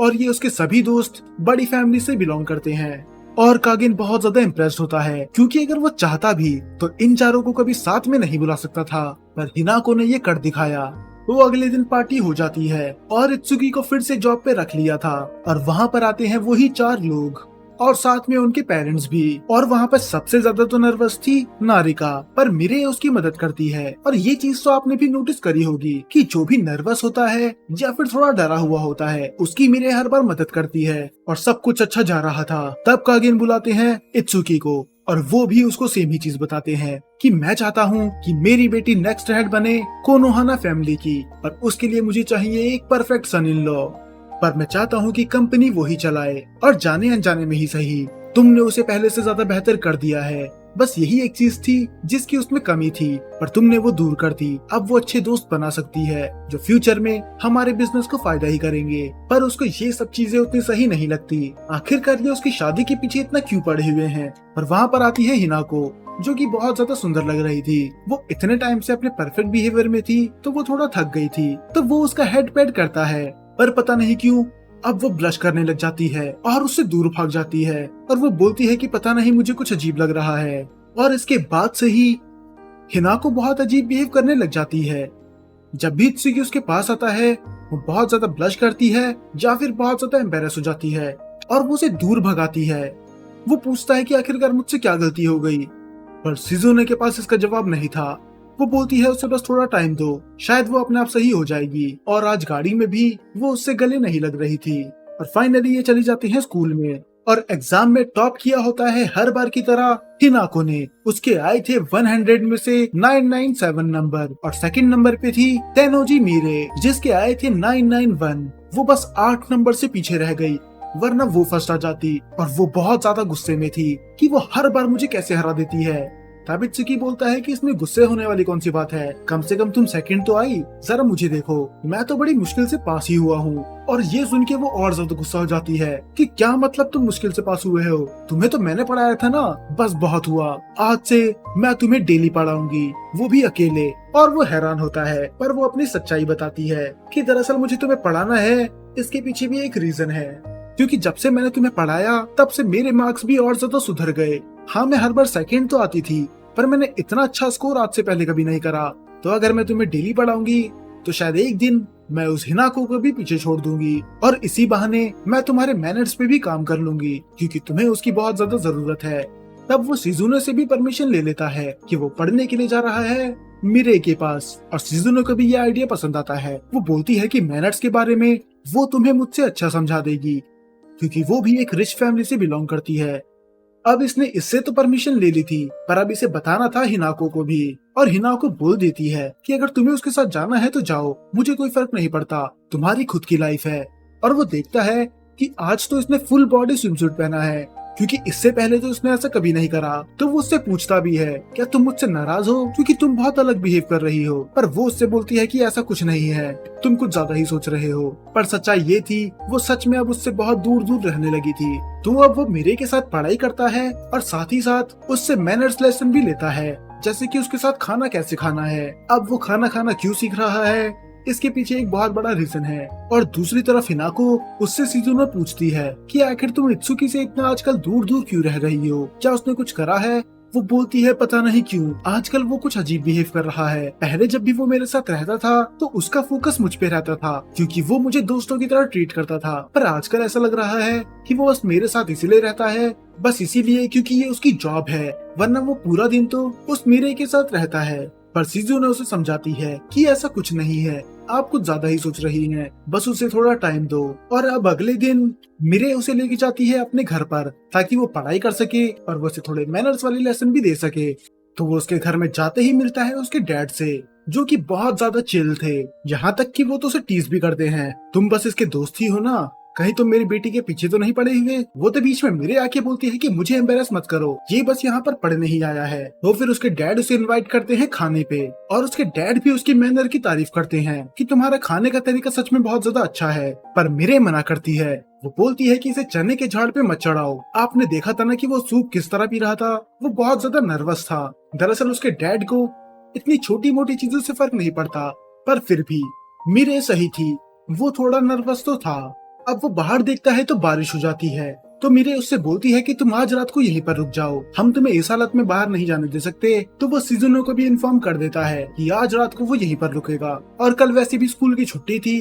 S1: और ये उसके सभी दोस्त बड़ी फैमिली से बिलोंग करते हैं। और कागिन बहुत ज्यादा इम्प्रेस्ड होता है क्योंकि अगर वो चाहता भी तो इन चारों को कभी साथ में नहीं बुला सकता था, पर हिनाको ने ये कर दिखाया। वो अगले दिन पार्टी हो जाती है और इत्सुकी को फिर से जॉब पे रख लिया था और वहाँ पर आते हैं वही 4 लोग और साथ में उनके पेरेंट्स भी। और वहाँ पर सबसे ज्यादा तो नर्वस थी नारिका, पर मिरे उसकी मदद करती है। और ये चीज तो आपने भी नोटिस करी होगी कि जो भी नर्वस होता है या फिर थोड़ा डरा हुआ होता है उसकी मिरे हर बार मदद करती है। और सब कुछ अच्छा जा रहा था तब कागिन बुलाते हैं इत्सुकी को और वो भी उसको सेम ही चीज बताते हैं कि मैं चाहता हूँ कि मेरी बेटी नेक्स्ट हेड बने कोनोहाना फैमिली की, और उसके लिए मुझे चाहिए एक परफेक्ट सन इन लॉ। पर मैं चाहता हूँ कि कंपनी वो ही चलाए और जाने अनजाने में ही सही तुमने उसे पहले से ज्यादा बेहतर कर दिया है। बस यही एक चीज थी जिसकी उसमें कमी थी, पर तुमने वो दूर कर दी। अब वो अच्छे दोस्त बना सकती है जो फ्यूचर में हमारे बिजनेस को फायदा ही करेंगे। पर उसको ये सब चीजें उतनी सही नहीं लगती। आखिरकार ये उसकी शादी के पीछे इतना क्यों पड़े हुए हैं। पर वहाँ पर आती है हिनाको जो कि बहुत ज्यादा सुंदर लग रही थी। वो इतने टाइम से अपने परफेक्ट बिहेवियर में थी तो वो थोड़ा थक गई थी, तो वो उसका हेड पैड करता है। पर पता नहीं क्यों अब वो ब्लश करने लग जाती है और उससे दूर भाग जाती है और वो बोलती है कि पता नहीं मुझे कुछ अजीब लग रहा है। और इसके बाद से ही हिनाको बहुत अजीब बिहेव करने लग जाती है। जब भी इत्सुकी उसके पास आता है वो बहुत ज्यादा ब्लश करती है या फिर बहुत ज्यादा एम्बेरस हो जाती है और वो उसे दूर भगाती है। वो पूछता है कि आखिरकार मुझसे क्या गलती हो गई, पर शिजुने के पास इसका जवाब नहीं था। वो बोलती है उसे बस थोड़ा टाइम दो, शायद वो अपने आप सही हो जाएगी। और आज गाड़ी में भी वो उससे गले नहीं लग रही थी। और फाइनली ये चली जाती है स्कूल में और एग्जाम में टॉप किया होता है हर बार की तरह हिनाको ने। उसके आए थे 100 में से 997 नंबर और सेकंड नंबर पे थी तेनोजी मीरे जिसके आए थे 991। वो बस 8 नंबर से पीछे रह गई, वरना वो फर्स्ट आ जाती। और वो बहुत ज्यादा गुस्से में थी कि वो हर बार मुझे कैसे हरा देती है। तब इत्सुकी बोलता है कि इसमें गुस्से होने वाली कौन सी बात है, कम से कम तुम सेकंड तो आई। जरा मुझे देखो, मैं तो बड़ी मुश्किल से पास ही हुआ हूँ। और ये सुन के वो और ज्यादा गुस्सा हो जाती है कि क्या मतलब तुम मुश्किल से पास हुए हो, तुम्हें तो मैंने पढ़ाया था ना। बस बहुत हुआ, आज से मैं तुम्हें डेली पढ़ाऊंगी, वो भी अकेले। और वो हैरान होता है पर वो अपनी सच्चाई बताती है कि दरअसल मुझे तुम्हें पढ़ाना है, इसके पीछे भी एक रीजन है। क्योंकि जब से मैंने तुम्हें पढ़ाया तब से मेरे मार्क्स भी और ज्यादा सुधर गए। हाँ, मैं हर बार सेकंड तो आती थी, पर मैंने इतना अच्छा स्कोर आज से पहले कभी नहीं करा। तो अगर मैं तुम्हें डेली पढ़ाऊंगी तो शायद एक दिन मैं उस हिनाको को भी पीछे छोड़ दूंगी और इसी बहाने मैं तुम्हारे मैनर्स पे भी काम कर लूंगी क्योंकि तुम्हें उसकी बहुत ज्यादा जरूरत है। तब वो शिजुने से भी परमिशन ले लेता है कि वो पढ़ने के लिए जा रहा है मिरे के पास। और शिजुने को भी ये आइडिया पसंद आता है। वो बोलती है कि मैनर्स के बारे में वो तुम्हें मुझसे अच्छा समझा देगी क्योंकि वो भी एक रिच फैमिली से बिलोंग करती है। अब इसने इससे तो परमिशन ले ली थी, पर अब इसे बताना था हिनाको को भी। और हिनाको बोल देती है कि अगर तुम्हें उसके साथ जाना है तो जाओ, मुझे कोई फर्क नहीं पड़ता, तुम्हारी खुद की लाइफ है। और वो देखता है कि आज तो इसने फुल बॉडी स्विमसूट पहना है क्योंकि इससे पहले तो उसने ऐसा कभी नहीं करा। तो वो उससे पूछता भी है क्या तुम मुझसे नाराज हो क्योंकि तुम बहुत अलग बिहेव कर रही हो, पर वो उससे बोलती है कि ऐसा कुछ नहीं है, तुम कुछ ज्यादा ही सोच रहे हो। पर सच्चाई ये थी वो सच में अब उससे बहुत दूर दूर रहने लगी थी। तो अब वो मिरे के साथ पढ़ाई करता है और साथ ही साथ उससे मैनर्स लेसन भी लेता है, जैसे कि उसके साथ खाना कैसे खाना है। अब वो खाना खाना क्यों सीख रहा है इसके पीछे एक बहुत बड़ा रीजन है। और दूसरी तरफ हिनाको उससे शिजुने पूछती है कि आखिर तुम इत्सुकी से इतना आजकल दूर दूर क्यों रह रही हो, क्या उसने कुछ करा है। वो बोलती है पता नहीं क्यों आजकल वो कुछ अजीब बिहेव कर रहा है। पहले जब भी वो मेरे साथ रहता था तो उसका फोकस मुझ पे रहता था क्योंकि वो मुझे दोस्तों की तरह ट्रीट करता था, पर आजकल ऐसा लग रहा है कि वो बस मेरे साथ इसीलिए रहता है, बस इसीलिए क्योंकि ये उसकी जॉब है, वरना वो पूरा दिन तो उस मिरे के साथ रहता है। पर शिजुने उसे समझाती है कि ऐसा कुछ नहीं है, आप कुछ ज्यादा ही सोच रही हैं, बस उसे थोड़ा टाइम दो। और अब अगले दिन मिरे उसे लेके जाती है अपने घर पर ताकि वो पढ़ाई कर सके और वो उसे थोड़े मैनर्स वाले लेसन भी दे सके। तो वो उसके घर में जाते ही मिलता है उसके डैड से जो कि बहुत ज्यादा चिल थे, यहाँ तक कि वो तो उसे टीज भी करते हैं, तुम बस इसके दोस्त ही हो ना, कहीं तुम मेरी बेटी के पीछे तो नहीं पड़े हुए। वो तो बीच में मेरे आके बोलती है कि मुझे एम्बेरस मत करो, ये बस यहाँ पर पढ़ने ही आया है। तो फिर उसके डैड उसे इनवाइट करते हैं खाने पे और उसके डैड भी उसकी मैनर की तारीफ करते हैं कि तुम्हारा खाने का तरीका सच में बहुत ज्यादा अच्छा है। पर मिरे मना करती है, वो बोलती है कि इसे चने के झाड़ पे मत चढ़ाओ। आपने देखा था ना कि वो सूप किस तरह पी रहा था, वो बहुत ज्यादा नर्वस था। दरअसल उसके डैड को इतनी छोटी मोटी चीजों से फर्क नहीं पड़ता, पर फिर भी मिरे सही थी, वो थोड़ा नर्वस तो था। अब वो बाहर देखता है तो बारिश हो जाती है। तो मीरे उससे बोलती है कि तुम आज रात को यहीं पर रुक जाओ, हम तुम्हें इस हालत में बाहर नहीं जाने दे सकते। तो वो सिजुनो को भी इन्फॉर्म कर देता है कि आज रात को वो यहीं पर रुकेगा और कल वैसे भी स्कूल की छुट्टी थी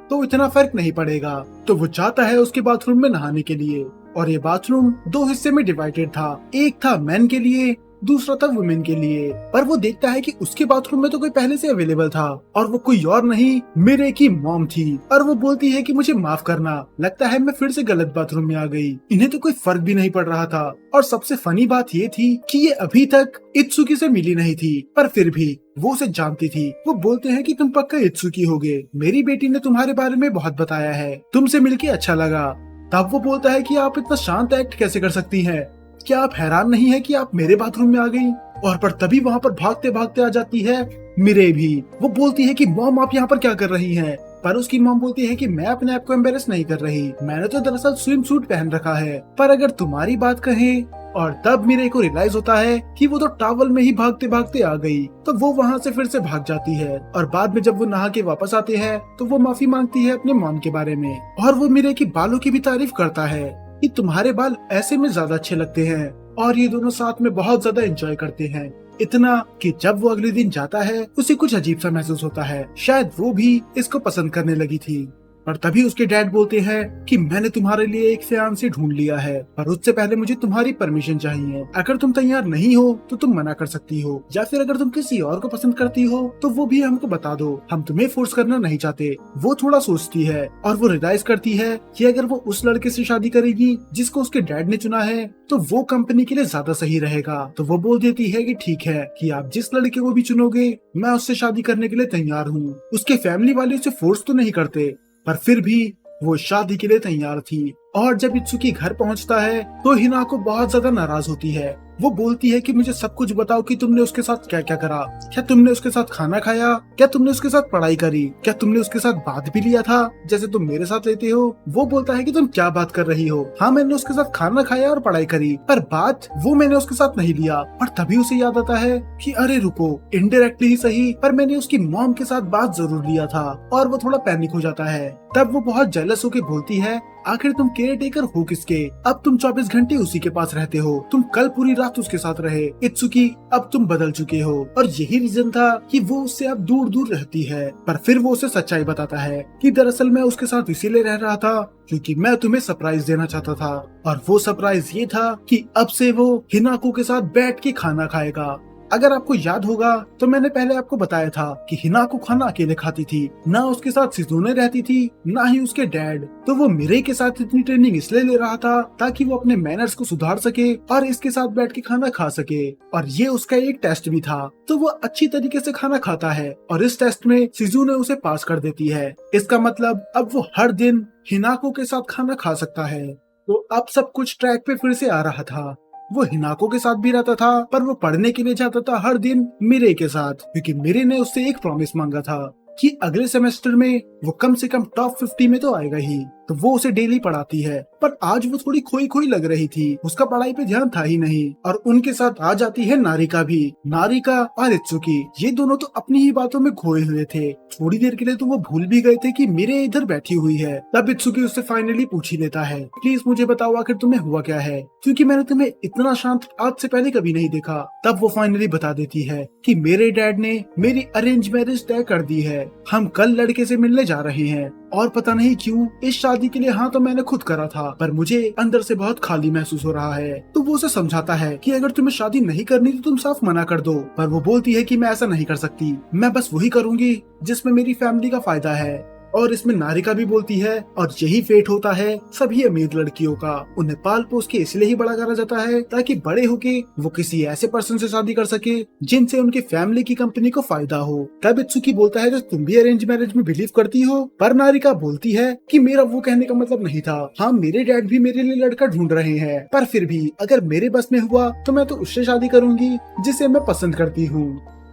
S1: तो इतना फर्क नहीं पड़ेगा। तो वो जाता है उसके बाथरूम में नहाने के लिए और ये बाथरूम दो हिस्से में डिवाइडेड था, एक था मेन के लिए, दूसरा था वुमेन के लिए। पर वो देखता है कि उसके बाथरूम में तो कोई पहले से अवेलेबल था और वो कोई और नहीं मीरे की मॉम थी। और वो बोलती है कि मुझे माफ करना, लगता है मैं फिर से गलत बाथरूम में आ गई। इन्हें तो कोई फर्क भी नहीं पड़ रहा था। और सबसे फनी बात ये थी कि ये अभी तक इत्सुकी से मिली नहीं थी, पर फिर भी वो उसे जानती थी। वो बोलते हैं कि तुम पक्का इत्सुकी होगे, मेरी बेटी ने तुम्हारे बारे में बहुत बताया है, तुमसे मिलके अच्छा लगा। तब वो बोलता है कि आप इतना शांत एक्ट कैसे कर सकती हैं? क्या आप हैरान नहीं है कि आप मेरे बाथरूम में आ गई? और पर तभी वहाँ पर भागते भागते आ जाती है मिरे भी। वो बोलती है कि मॉम आप यहाँ पर क्या कर रही हैं? पर उसकी मॉम बोलती है कि मैं अपने आप को एम्बेरस नहीं कर रही, मैंने तो दरअसल स्विम सूट पहन रखा है। पर अगर तुम्हारी बात कहें। और तब मिरे को रियलाइज होता है कि वो तो टॉवल में ही भागते भागते आ गई। तो वो वहाँ से फिर से भाग जाती है और बाद में जब वो नहा के वापस आते हैं तो वो माफी मांगती है अपने मॉम के बारे में। और वो मिरे की बालों की भी तारीफ करता है कि तुम्हारे बाल ऐसे में ज्यादा अच्छे लगते हैं। और ये दोनों साथ में बहुत ज्यादा एंजॉय करते हैं, इतना कि जब वो अगले दिन जाता है उसे कुछ अजीब सा महसूस होता है, शायद वो भी इसको पसंद करने लगी थी। पर तभी उसके डैड बोलते हैं कि मैंने तुम्हारे लिए एक फियांसे ढूंढ लिया है, पर उससे पहले मुझे तुम्हारी परमिशन चाहिए। अगर तुम तैयार नहीं हो तो तुम मना कर सकती हो, या फिर अगर तुम किसी और को पसंद करती हो तो वो भी हमको बता दो, हम तुम्हें फोर्स करना नहीं चाहते। वो थोड़ा सोचती है और वो रियलाइज करती है कि अगर वो उस लड़के से शादी करेगी जिसको उसके डैड ने चुना है तो वो कंपनी के लिए ज्यादा सही रहेगा। तो वो बोल देती है कि ठीक है कि आप जिस लड़के को भी चुनोगे मैं उससे शादी करने के लिए तैयार हूँ। उसके फैमिली वाले उसे फोर्स तो नहीं करते, पर फिर भी वो शादी के लिए तैयार थी। और जब इत्सुकी घर पहुंचता है तो हिनाको बहुत ज्यादा नाराज होती है। वो बोलती है कि मुझे सब कुछ बताओ कि तुमने उसके साथ क्या क्या करा। क्या तुमने उसके साथ खाना खाया? क्या तुमने उसके साथ पढ़ाई करी? क्या तुमने उसके साथ बात भी लिया था जैसे तुम मेरे साथ लेते हो? वो बोलता है कि तुम क्या बात कर रही हो? हाँ मैंने उसके साथ खाना खाया और पढ़ाई करी, पर बात वो मैंने उसके साथ नहीं लिया। पर तभी उसे याद आता है कि अरे रुको, इनडायरेक्टली ही सही पर मैंने उसकी मॉम के साथ बात जरूर लिया था। और वो थोड़ा पैनिक हो जाता है। तब वो बहुत जेलस होके बोलती है आखिर तुम केयर टेकर हो किसके? अब तुम 24 घंटे उसी के पास रहते हो, तुम कल पूरी रात उसके साथ रहे। इत्सुकी अब तुम बदल चुके हो और यही रीजन था कि वो उससे अब दूर दूर रहती है। पर फिर वो उसे सच्चाई बताता है कि दरअसल मैं उसके साथ इसीलिए रह रहा था क्योंकि मैं तुम्हें सरप्राइज देना चाहता था। और वो सरप्राइज ये था कि अब से वो हिनाको के साथ बैठ के खाना खाएगा। अगर आपको याद होगा तो मैंने पहले आपको बताया था कि हिनाको खाना अकेले खाती थी, ना उसके साथ सिजुने रहती थी ना ही उसके डैड। तो वो मिरे के साथ इतनी ट्रेनिंग इसलिए ले रहा था ताकि वो अपने मैनर्स को सुधार सके और इसके साथ बैठ के खाना खा सके। और ये उसका एक टेस्ट भी था। तो वो अच्छी तरीके से खाना खाता है और इस टेस्ट में सिजुने उसे पास कर देती है। इसका मतलब अब वो हर दिन हिनाको के साथ खाना खा सकता है। तो अब सब कुछ ट्रैक पे फिर से आ रहा था। वो हिनाको के साथ भी रहता था, पर वो पढ़ने के लिए जाता था हर दिन मिरे के साथ, क्योंकि मिरे ने उससे एक प्रॉमिस मांगा था कि अगले सेमेस्टर में वो कम से कम टॉप 50 में तो आएगा ही। तो वो उसे डेली पढ़ाती है, पर आज वो थोड़ी खोई खोई लग रही थी, उसका पढ़ाई पे ध्यान था ही नहीं। और उनके साथ आ जाती है नारिका भी। नारिका और इत्सुकी ये दोनों तो अपनी ही बातों में खोए हुए थे। थोड़ी देर के लिए तो वो भूल भी गए थे कि मिरे इधर बैठी हुई है। तब इत्सुकी उससे फाइनली पूछ ही लेता है प्लीज मुझे बताओ आखिर तुम्हें हुआ क्या है, क्योंकि मैंने तुम्हें इतना शांत आज से पहले कभी नहीं देखा। तब वो फाइनली बता देती है कि मेरे डैड ने मेरी अरेंज मैरिज तय कर दी है, हम कल लड़के से मिलने जा रहे हैं। और पता नहीं क्यों इस शादी के लिए हाँ तो मैंने खुद करा था, पर मुझे अंदर से बहुत खाली महसूस हो रहा है। तो वो उसे समझाता है कि अगर तुम्हें शादी नहीं करनी तो तुम साफ मना कर दो। पर वो बोलती है कि मैं ऐसा नहीं कर सकती, मैं बस वही करूंगी जिसमें मेरी फैमिली का फायदा है। और इसमें नारिका भी बोलती है और यही फेट होता है सभी अमीर लड़कियों का। उन्हें पाल पोस के इसलिए ही बड़ा करा जाता है ताकि बड़े होके वो किसी ऐसे पर्सन से शादी कर सके जिनसे उनकी फैमिली की कंपनी को फायदा हो। तब इत्सुकी बोलता है तो तुम भी अरेंज मैरिज में बिलीव करती हो? पर नारिका बोलती है कि मेरा वो कहने का मतलब नहीं था। हाँ मेरे डैड भी मेरे लिए लड़का ढूंढ रहे हैं, पर फिर भी अगर मेरे बस में हुआ तो मैं तो उससे शादी करूंगी जिसे मैं पसंद करती हूँ।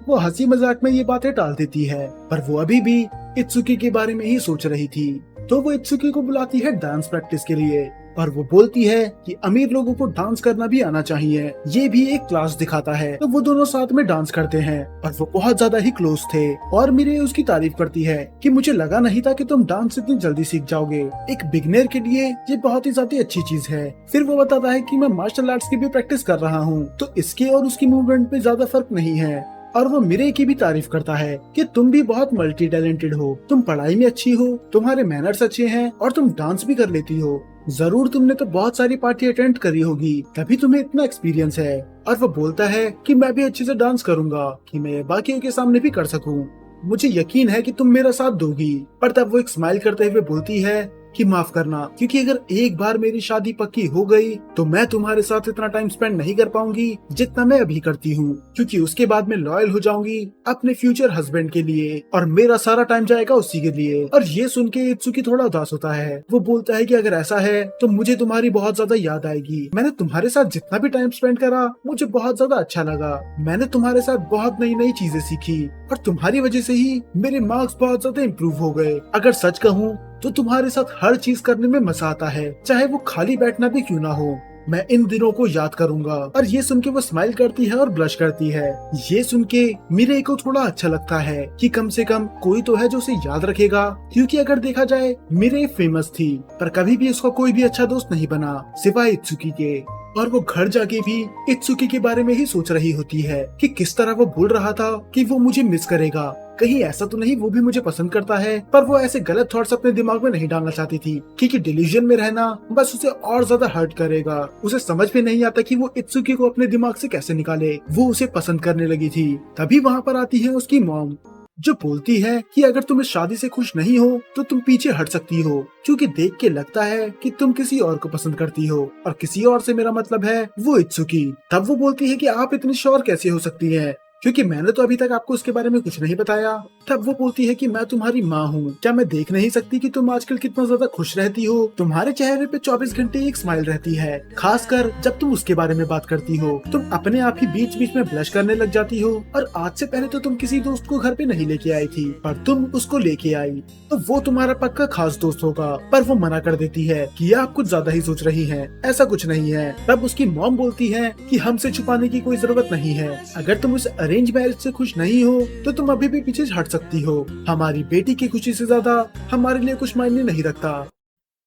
S1: वो हंसी मजाक में ये बातें टाल देती है, पर वो अभी भी इत्सुकी के बारे में ही सोच रही थी। तो वो इत्सुकी को बुलाती है डांस प्रैक्टिस के लिए और वो बोलती है कि अमीर लोगों को डांस करना भी आना चाहिए। ये भी एक क्लास दिखाता है। तो वो दोनों साथ में डांस करते हैं और वो बहुत ज्यादा ही क्लोज थे। और मीरे उसकी तारीफ करती है कि मुझे लगा नहीं था कि तुम डांस इतनी जल्दी सीख जाओगे। एक बिगनर के लिए ये बहुत ही ज्यादा अच्छी चीज है। फिर वो बताता है कि मैं मार्शल आर्ट्स की भी प्रैक्टिस कर रहा हूँ, तो इसके और उसकी मूवमेंट पे ज्यादा फर्क नहीं है। और वो मिरे की भी तारीफ करता है कि तुम भी बहुत मल्टी टैलेंटेड हो, तुम पढ़ाई में अच्छी हो, तुम्हारे मैनर्स अच्छे हैं और तुम डांस भी कर लेती हो। जरूर तुमने तो बहुत सारी पार्टी अटेंड करी होगी, तभी तुम्हें इतना एक्सपीरियंस है। और वो बोलता है कि मैं भी अच्छे से डांस करूंगा कि मैं बाकियों के सामने भी कर सकूं। मुझे यकीन है कि तुम मेरा साथ दोगी। पर तब वो एक स्माइल करते हुए बोलती है कि माफ करना, क्योंकि अगर एक बार मेरी शादी पक्की हो गई तो मैं तुम्हारे साथ इतना टाइम स्पेंड नहीं कर पाऊंगी जितना मैं अभी करती हूँ, क्योंकि उसके बाद मैं लॉयल हो जाऊंगी अपने फ्यूचर हस्बैंड के लिए और मेरा सारा टाइम जाएगा उसी के लिए। और ये सुन के इत्सुकी थोड़ा उदास होता है। वो बोलता है कि अगर ऐसा है तो मुझे तुम्हारी बहुत ज्यादा याद आएगी। मैंने तुम्हारे साथ जितना भी टाइम स्पेंड करा मुझे बहुत ज्यादा अच्छा लगा। मैंने तुम्हारे साथ बहुत नई नई चीजें सीखी और तुम्हारी वजह से ही मेरे मार्क्स बहुत ज्यादा इम्प्रूव हो गए। अगर सच कहूँ तो तुम्हारे साथ हर चीज करने में मजा आता है, चाहे वो खाली बैठना भी क्यों ना हो। मैं इन दिनों को याद करूंगा। और ये सुन के वो स्माइल करती है और ब्लश करती है। ये सुन के मिरे को थोड़ा अच्छा लगता है कि कम से कम कोई तो है जो उसे याद रखेगा, क्योंकि अगर देखा जाए मिरे फेमस थी पर कभी भी उसका कोई भी अच्छा दोस्त नहीं बना सिवाय इत्सुकी के। और वो घर जाके भी इत्सुकी के बारे में ही सोच रही होती है कि किस तरह वो बोल रहा था कि वो मुझे मिस करेगा, कहीं ऐसा तो नहीं वो भी मुझे पसंद करता है। पर वो ऐसे गलत थॉट्स अपने दिमाग में नहीं डालना चाहती थी, क्योंकि डिलीजन में रहना बस उसे और ज्यादा हर्ट करेगा। उसे समझ में नहीं आता कि वो इत्सुकी को अपने दिमाग से कैसे निकाले। वो उसे पसंद करने लगी थी। तभी वहाँ पर आती है उसकी मॉम, जो बोलती है कि अगर तुम इस शादी से खुश नहीं हो तो तुम पीछे हट सकती हो, क्योंकि देख के लगता है कि तुम किसी और को पसंद करती हो, और किसी और से मेरा मतलब है वो इत्सुकी। तब वो बोलती है कि आप इतनी श्योर कैसे हो सकती है, क्योंकि मैंने तो अभी तक आपको उसके बारे में कुछ नहीं बताया। तब वो बोलती है कि मैं तुम्हारी माँ हूँ, क्या मैं देख नहीं सकती कि तुम आजकल कितना ज्यादा खुश रहती हो। तुम्हारे चेहरे पे 24 घंटे एक स्माइल रहती है, खासकर जब तुम उसके बारे में बात करती हो। तुम अपने आप ही बीच बीच में ब्लश करने लग जाती हो। और आज से पहले तो तुम किसी दोस्त को घर पे नहीं लेके आई थी, पर तुम उसको लेके आई, तो वो तुम्हारा पक्का खास दोस्त होगा। पर वो मना कर देती है कि आप कुछ ज्यादा ही सोच रही हैं, ऐसा कुछ नहीं है। तब उसकी मॉम बोलती है कि हमसे छुपाने की कोई जरूरत नहीं है। अगर तुम इस अरेंज मैरिज से खुश नहीं हो तो तुम अभी भी पीछे हट सकती हो। हमारी बेटी की खुशी से ज्यादा हमारे लिए कुछ मायने नहीं रखता।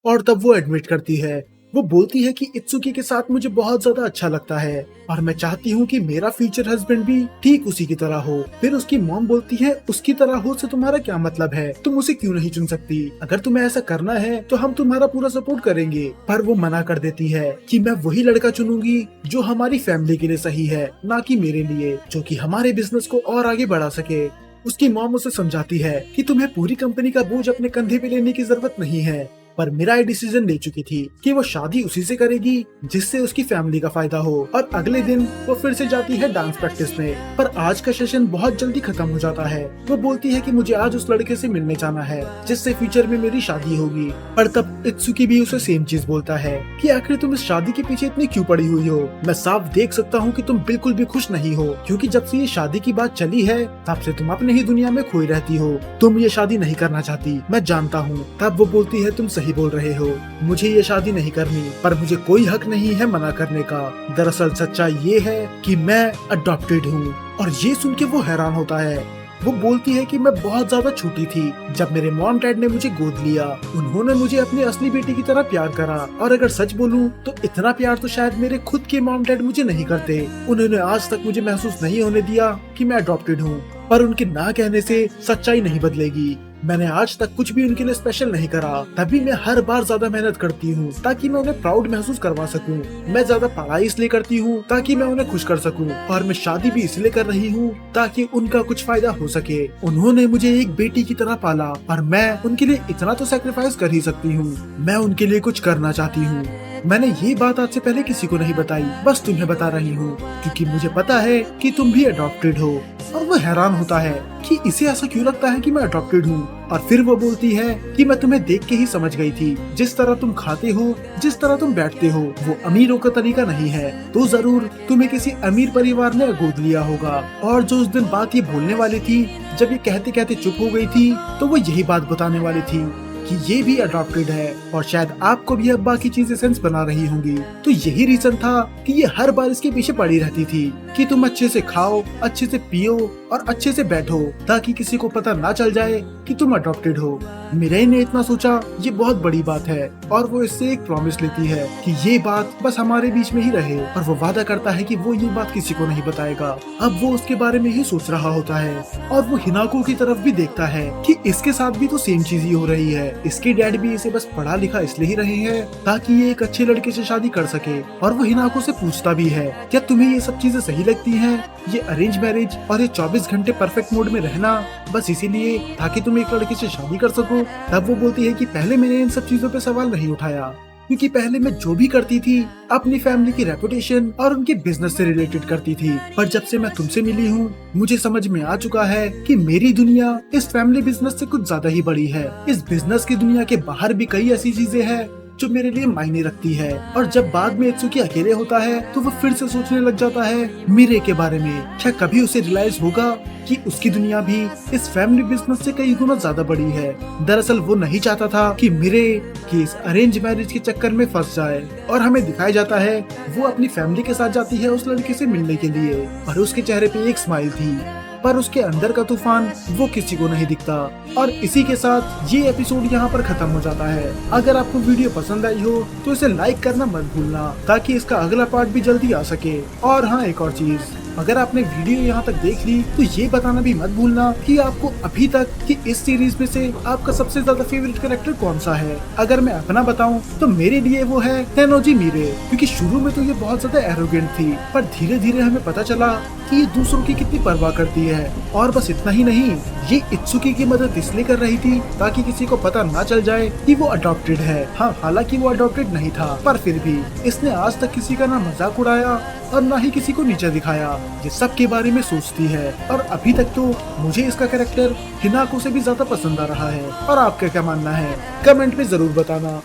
S1: और तब वो एडमिट करती है, वो बोलती है कि इत्सुकी के साथ मुझे बहुत ज्यादा अच्छा लगता है और मैं चाहती हूँ कि मेरा फ्यूचर हस्बैंड भी ठीक उसी की तरह हो। फिर उसकी मॉम बोलती है उसकी तरह हो से तुम्हारा क्या मतलब है, तुम उसे क्यों नहीं चुन सकती। अगर तुम्हें ऐसा करना है तो हम तुम्हारा पूरा सपोर्ट करेंगे। पर वो मना कर देती है कि मैं वही लड़का चुनूंगी जो हमारी फैमिली के लिए सही है, ना कि मेरे लिए, जो कि हमारे बिजनेस को और आगे बढ़ा सके। उसकी मॉम उसे समझाती है कि तुम्हें पूरी कंपनी का बोझ अपने कंधे पे लेने की जरूरत नहीं है। पर मिराई डिसीजन ले चुकी थी कि वो शादी उसी से करेगी जिससे उसकी फैमिली का फायदा हो। और अगले दिन वो फिर से जाती है डांस प्रैक्टिस में। पर आज का सेशन बहुत जल्दी खत्म हो जाता है। वो बोलती है कि मुझे आज उस लड़के से मिलने जाना है जिससे फ्यूचर में मेरी शादी होगी। पर तब इत्सुकी भी उसे सेम चीज बोलता है कि आखिर तुम इस शादी के पीछे इतनी क्यों पड़ी हुई हो। मैं साफ देख सकता हूँ कि तुम बिल्कुल भी खुश नहीं हो, क्योंकि जब से ये शादी की बात चली है तब से तुम अपने ही दुनिया में खोई रहती हो। तुम ये शादी नहीं करना चाहती, मैं जानता हूँ। तब वो बोलती है तुम सही बोल रहे हो, मुझे ये शादी नहीं करनी, पर मुझे कोई हक नहीं है मना करने का। दरअसल सच्चाई ये है कि मैं अडॉप्टेड हूँ। और ये सुन के वो हैरान होता है। वो बोलती है कि मैं बहुत ज्यादा छोटी थी जब मेरे मॉम डैड ने मुझे गोद लिया। उन्होंने मुझे अपनी असली बेटी की तरह प्यार करा, और अगर सच बोलूं तो इतना प्यार तो शायद मेरे खुद के मॉम डैड मुझे नहीं करते। उन्होंने आज तक मुझे महसूस नहीं होने दिया कि मैं अडॉप्टेड हूँ। पर उनके ना कहने से सच्चाई नहीं बदलेगी। मैंने आज तक कुछ भी उनके लिए स्पेशल नहीं करा, तभी मैं हर बार ज्यादा मेहनत करती हूँ ताकि मैं उन्हें प्राउड महसूस करवा सकूँ। मैं ज्यादा पढ़ाई इसलिए करती हूँ ताकि मैं उन्हें खुश कर सकूँ, और मैं शादी भी इसलिए कर रही हूँ ताकि उनका कुछ फायदा हो सके। उन्होंने मुझे एक बेटी की तरह पाला और मैं उनके लिए इतना तो सैक्रिफाइस कर ही सकती हूँ। मैं उनके लिए कुछ करना चाहती हूँ। मैंने ये बात आज से पहले किसी को नहीं बताई, बस तुम्हें बता रही हूँ क्योंकि मुझे पता है कि तुम भी अडॉप्टेड हो। और वो हैरान होता है कि इसे ऐसा क्यों लगता है कि मैं अडॉप्टेड हूँ। और फिर वो बोलती है कि मैं तुम्हें देख के ही समझ गई थी, जिस तरह तुम खाते हो, जिस तरह तुम बैठते हो, वो अमीरों का तरीका नहीं है। तो जरूर तुम्हें किसी अमीर परिवार ने गोद लिया होगा। और जो उस दिन बात ये बोलने वाली थी, जब ये कहते कहते चुप हो गई थी, तो वो यही बात बताने वाली थी कि ये भी अडॉप्टेड है और शायद आपको भी अब बाकी चीजें सेंस बना रही होंगी। तो यही रीजन था कि ये हर बार इसके पीछे पड़ी रहती थी कि तुम अच्छे से खाओ, अच्छे से पियो और अच्छे से बैठो ताकि किसी को पता ना चल जाए कि तुम अडॉप्टेड हो। मिरेई ने इतना सोचा ये बहुत बड़ी बात है और वो इससे एक प्रॉमिस लेती है कि ये बात बस हमारे बीच में ही रहे और वो वादा करता है कि वो ये बात किसी को नहीं बताएगा। अब वो उसके बारे में ही सोच रहा होता है और वो हिनाको की तरफ भी देखता है कि इसके साथ भी तो सेम चीज ही हो रही है। इसके डैड भी इसे बस पढ़ा लिखा इसलिए ही रहे हैं ताकि ये एक अच्छे लड़के से शादी कर सके। और वो हिनाको से पूछता भी है क्या तुम्हें ये सब चीजें सही लगती हैं, ये अरेंज मैरिज और ये 24 घंटे परफेक्ट मूड में रहना बस इसीलिए ताकि तुम एक लड़के से शादी कर सको। तब वो बोलती है कि पहले मैंने इन सब चीजों पे सवाल नहीं उठाया क्योंकि पहले मैं जो भी करती थी अपनी फैमिली की रेपुटेशन और उनके बिजनेस से रिलेटेड करती थी, पर जब से मैं तुमसे मिली हूँ मुझे समझ में आ चुका है कि मेरी दुनिया इस फैमिली बिजनेस से कुछ ज्यादा ही बड़ी है। इस बिजनेस की दुनिया के बाहर भी कई ऐसी चीजें हैं जो मेरे लिए मायने रखती है। और जब बाद में इत्सुकी अकेले होता है तो वो फिर से सोचने लग जाता है मिरे के बारे में। क्या कभी उसे रियलाइज होगा कि उसकी दुनिया भी इस फैमिली बिजनेस से कई गुना ज्यादा बड़ी है। दरअसल वो नहीं चाहता था कि मिरे की इस अरेंज मैरिज के चक्कर में फंस जाए और हमें दिखाया जाता है वो अपनी फैमिली के साथ जाती है उस लड़के से मिलने के लिए और उसके चेहरे पे एक स्माइल थी, पर उसके अंदर का तूफान वो किसी को नहीं दिखता। और इसी के साथ ये एपिसोड यहाँ पर खत्म हो जाता है। अगर आपको वीडियो पसंद आई हो तो इसे लाइक करना मत भूलना ताकि इसका अगला पार्ट भी जल्दी आ सके। और हाँ, एक और चीज, अगर आपने वीडियो यहाँ तक देख ली तो ये बताना भी मत भूलना कि आपको अभी तक कि इस सीरीज में से आपका सबसे ज्यादा फेवरेट कैरेक्टर कौन सा है। अगर मैं अपना बताऊं तो मेरे लिए वो है तेनोजी मिरे, क्योंकि शुरू में तो ये बहुत ज्यादा एरोगेंट थी पर धीरे धीरे हमें पता चला कि ये दूसरों की कितनी परवाह करती है। और बस इतना ही नहीं, ये इत्सुकी की मदद इसलिए कर रही थी ताकि किसी को पता ना चल जाए कि वो अडॉप्टेड है। हाँ, हालांकि वो अडॉप्टेड नहीं था पर फिर भी इसने आज तक किसी का ना मजाक उड़ाया और ना ही किसी को नीचे दिखाया। ये सब के बारे में सोचती है और अभी तक तो मुझे इसका कैरेक्टर हिनाको से भी ज्यादा पसंद आ रहा है। और आपका क्या मानना है कमेंट में जरूर बताना।